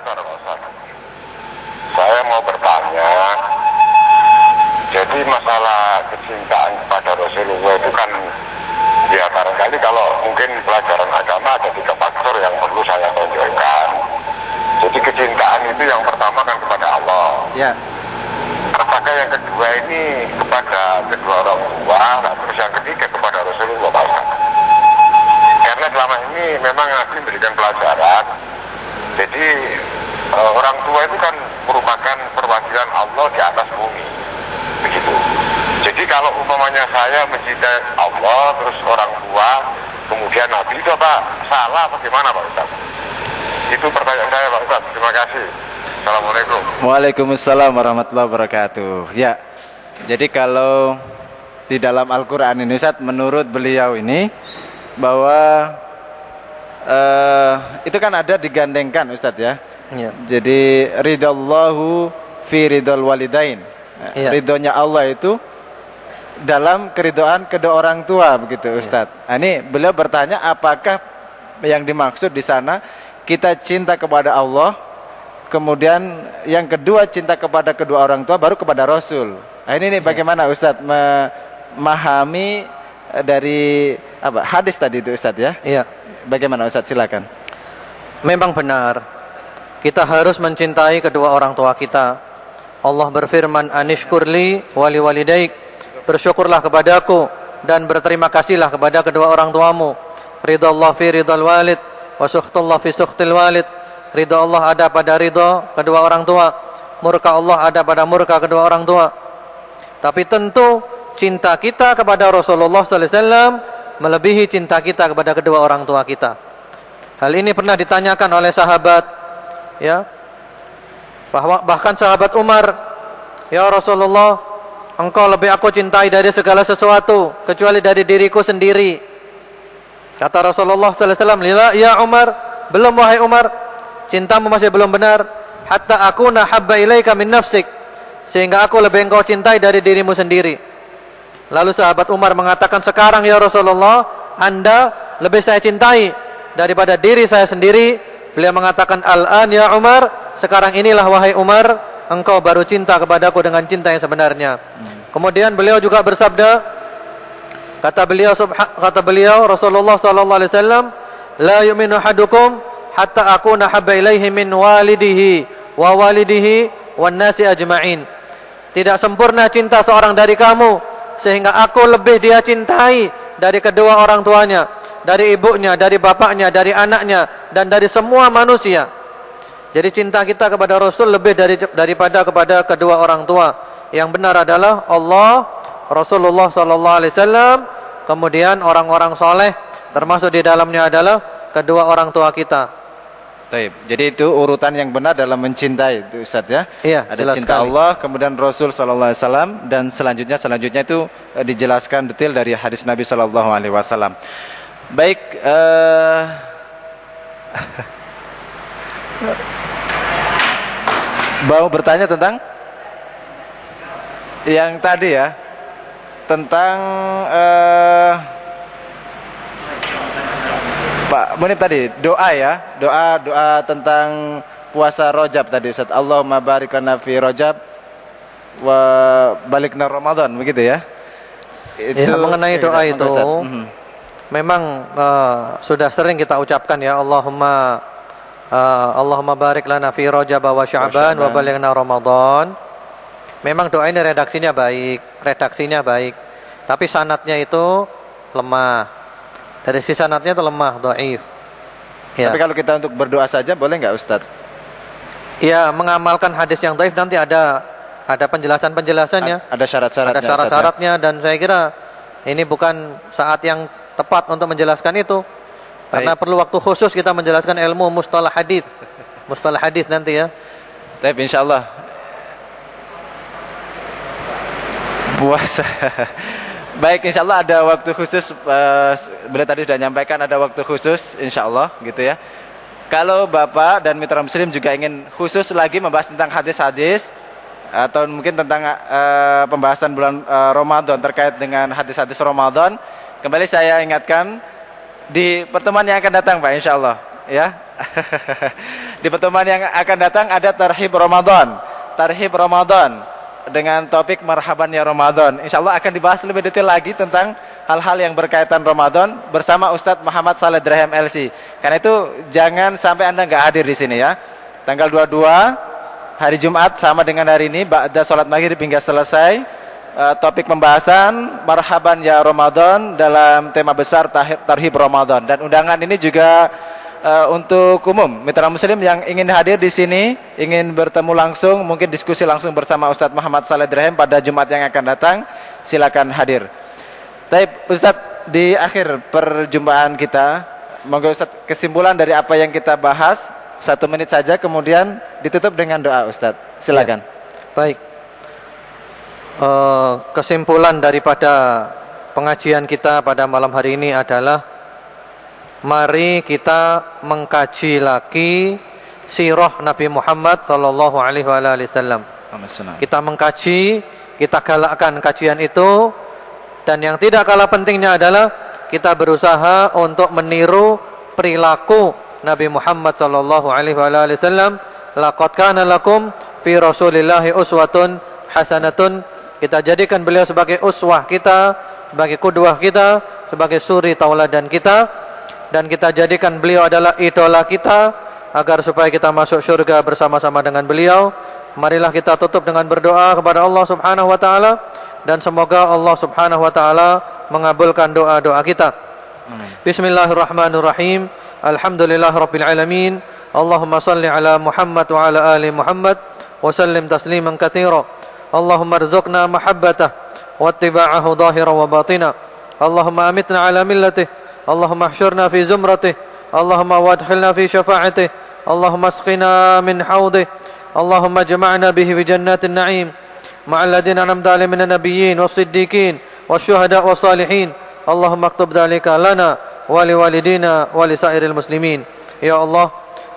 Saya mau bertanya. Jadi masalah kecintaan kepada Rasulullah itu kan ya barangkali kalau mungkin pelajaran agama ada 3 faktor yang perlu saya tonjolkan. Jadi kecintaan itu yang pertama kan kepada Allah. Ya. Apakah yang kedua ini kepada kedua orang tua, nah terus yang ketiga kepada Rasulullah Pak Ustaz. Karena selama ini memang Nabi memberikan pelajaran. Jadi orang tua itu kan merupakan perwakilan Allah di atas bumi. Begitu. Jadi kalau umpamanya saya mencintai Allah, terus orang tua, kemudian Nabi, itu apa salah apa gimana Pak Ustaz? Itu pertanyaan saya Pak Ustaz. Terima kasih. Assalamualaikum. Waalaikumsalam warahmatullahi wabarakatuh. Ya, jadi kalau di dalam Al-Quran ini Ustaz, menurut beliau ini bahwa itu kan ada digandengkan Ustaz ya. Ya. Jadi ridallahu fi ridal walidain. Iya. Ridhonya Allah itu dalam keridhaan kedua orang tua begitu Ustaz. Nah, ini beliau bertanya apakah yang dimaksud di sana kita cinta kepada Allah, kemudian yang kedua cinta kepada kedua orang tua, baru kepada Rasul. Nah, ini bagaimana Ustaz memahami dari apa hadis tadi itu Ustaz ya? Iya. Bagaimana Ustaz, silakan. Memang benar. Kita harus mencintai kedua orang tua kita. Allah berfirman, "Anishkurli wali walidaik." Bersyukurlah kepadaku dan berterima kasihlah kepada kedua orang tuamu. Ridha Allah fi ridhal walid wa sukhtullah fi sukhtil walid. Ridha Allah ada pada ridha kedua orang tua. Murka Allah ada pada murka kedua orang tua. Tapi tentu cinta kita kepada Rasulullah sallallahu alaihi wasallam melebihi cinta kita kepada kedua orang tua kita. Hal ini pernah ditanyakan oleh sahabat, ya, bahkan sahabat Umar, ya Rasulullah, engkau lebih aku cintai dari segala sesuatu kecuali dari diriku sendiri. Kata Rasulullah sallallahu alaihi wasallam, "Lila ya Umar, belum wahai Umar, cintamu masih belum benar, hatta akuna habba ilaika min nafsik, sehingga aku lebih engkau cintai dari dirimu sendiri." Lalu sahabat Umar mengatakan, "Sekarang ya Rasulullah, Anda lebih saya cintai daripada diri saya sendiri." Beliau mengatakan, "Al-an ya Umar, sekarang inilah wahai Umar, engkau baru cinta kepadaku dengan cinta yang sebenarnya." Kemudian beliau juga bersabda, kata beliau Rasulullah sallallahu alaihi wasallam, "La yu'minu ahadukum hatta akuna habba ilaihi min walidihi wa walidihi wan nasi ajma'in." Tidak sempurna cinta seorang dari kamu sehingga aku lebih dia cintai dari kedua orang tuanya, dari ibunya, dari bapaknya, dari anaknya, dan dari semua manusia. Jadi cinta kita kepada Rasul lebih daripada kepada kedua orang tua. Yang benar adalah Allah, Rasulullah sallallahu alaihi wasallam, kemudian orang-orang soleh, termasuk di dalamnya adalah kedua orang tua kita. Taib. Jadi itu urutan yang benar dalam mencintai itu Ustaz ya. Iya, ada jelas cinta sekali. Allah, kemudian Rasul sallallahu alaihi wasallam, dan selanjutnya itu dijelaskan detail dari hadis Nabi sallallahu alaihi wasallam. Baik, mau bertanya tentang yang tadi ya, tentang Pak Munib tadi doa ya, doa tentang puasa Rajab tadi Ustaz. Allahumma barik lana fi Rajab wa balikna Ramadan, begitu ya. Itu ya, mengenai doa itu memang sudah sering kita ucapkan ya Allahumma barik lana fi Rajab wa Sya'ban wa balighna Ramadan. Memang doa ini redaksinya baik, tapi sanadnya itu lemah. Dari sisi sanadnya itu lemah, dhaif. Ya. Tapi kalau kita untuk berdoa saja boleh nggak Ustadz? Ya, mengamalkan hadis yang dhaif nanti ada penjelasan-penjelasannya. Ada syarat-syaratnya. Ada syarat-syaratnya dan saya kira ini bukan saat yang tepat untuk menjelaskan itu. Karena perlu waktu khusus kita menjelaskan ilmu mustalah hadis. Mustalah hadis nanti ya. Tapi insyaallah puasa. Baik, insyaallah ada waktu khusus. Beliau tadi sudah menyampaikan ada waktu khusus insyaallah gitu ya. Kalau Bapak dan mitra muslim juga ingin khusus lagi membahas tentang hadis-hadis atau mungkin tentang pembahasan bulan Ramadan terkait dengan hadis-hadis Ramadan, kembali saya ingatkan di pertemuan yang akan datang Pak insyaallah ya. Di pertemuan yang akan datang ada tarhib Ramadan dengan topik marhaban ya Ramadan. Insyaallah akan dibahas lebih detail lagi tentang hal-hal yang berkaitan Ramadan bersama Ustadz Muhammad Saleh Dirham LC. Karena itu jangan sampai Anda nggak hadir di sini ya. Tanggal 22 hari Jumat sama dengan hari ini ba'da salat maghrib hingga selesai topik pembahasan marhaban ya Ramadan dalam tema besar tarhib Ramadan. Dan undangan ini juga untuk umum mitra muslim yang ingin hadir di sini, ingin bertemu langsung, mungkin diskusi langsung bersama Ustadz Muhammad Saleh Dirham pada Jumat yang akan datang, silakan hadir. Baik, Ustadz, di akhir perjumpaan kita, monggo Ustadz kesimpulan dari apa yang kita bahas 1 menit saja, kemudian ditutup dengan doa Ustadz. Silakan. Ya. Baik. Kesimpulan daripada pengajian kita pada malam hari ini adalah mari kita mengkaji lagi sirah Nabi Muhammad sallallahu alaihi wasallam. Kita mengkaji, kita galakkan kajian itu, dan yang tidak kalah pentingnya adalah kita berusaha untuk meniru perilaku Nabi Muhammad sallallahu alaihi wasallam. Laqad kana lakum fi Rasulillahi uswatun hasanatun. Kita jadikan beliau sebagai uswah kita, sebagai qudwah kita, sebagai suri tauladan kita. Dan kita jadikan beliau adalah idola kita, agar supaya kita masuk surga bersama-sama dengan beliau. Marilah kita tutup dengan berdoa kepada Allah Subhanahu wa taala, dan semoga Allah Subhanahu wa taala mengabulkan doa-doa kita. Bismillahirrahmanirrahim. Alhamdulillahirabbil alamin. Allahumma shalli ala Muhammad wa ala ali Muhammad wa sallim tasliman katsira. Allahumma rzuqna mahabbatah wa ittiba'ahu dhahiran wa batina. Allahumma amitna ala millatih. Allahumma ahsyurna fi zumratih. Allahumma wadkhilna fi syafa'atih. Allahumma asqina min hawdih. Allahumma jama'na bihi fi jannatin na'im ma'al ladina an'amta 'alaihim minan nabiyyin was-siddiqin wasyuhada' was-salihin. Allahumma aktub dzalika lana wa liwalidina wa lisairil muslimin. Ya Allah,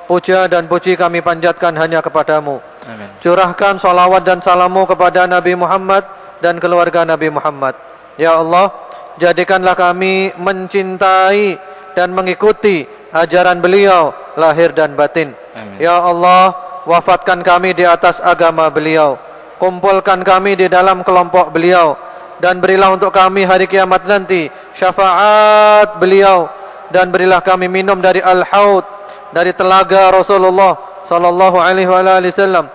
puja dan puji kami panjatkan hanya kepadamu. Amin. Curahkan salawat dan salamu kepada Nabi Muhammad dan keluarga Nabi Muhammad. Ya Allah, jadikanlah kami mencintai dan mengikuti ajaran beliau lahir dan batin. Amin. Ya Allah, wafatkan kami di atas agama beliau, kumpulkan kami di dalam kelompok beliau, dan berilah untuk kami hari kiamat nanti syafaat beliau, dan berilah kami minum dari al-haud, dari telaga Rasulullah sallallahu alaihi wasallam,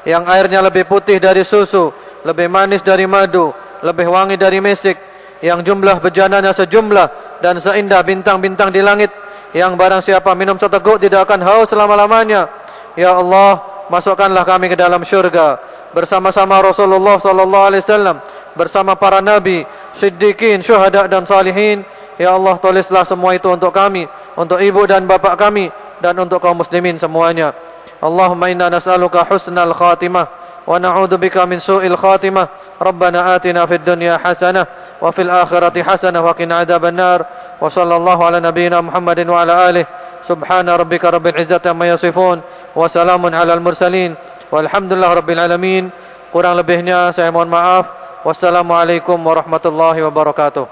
yang airnya lebih putih dari susu, lebih manis dari madu, lebih wangi dari mesik, yang jumlah bejananya sejumlah dan seindah bintang-bintang di langit, yang barang siapa minum seteguk tidak akan haus selama-lamanya. Ya Allah, masukkanlah kami ke dalam syurga bersama-sama Rasulullah sallallahu alaihi wasallam, bersama para nabi, siddiqin, syuhada dan salihin. Ya Allah, tulislah semua itu untuk kami, untuk ibu dan bapak kami, dan untuk kaum muslimin semuanya. Allahumma inna nas'aluka husnal khatimah wa na'udzubika min su'il khatimah. Rabbana atina fid dunya hasanah wa fil akhirati hasanah wa qina adzabannar. Wa sallallahu ala nabiyyina Muhammadin wa ala alihi. Subhana rabbika rabbil izzati amma yasifun wa salamun alal mursalin walhamdulillahi rabbil alamin. Kurang lebihnya saya mohon maaf. Wassalamualaikum warahmatullahi wabarakatuh.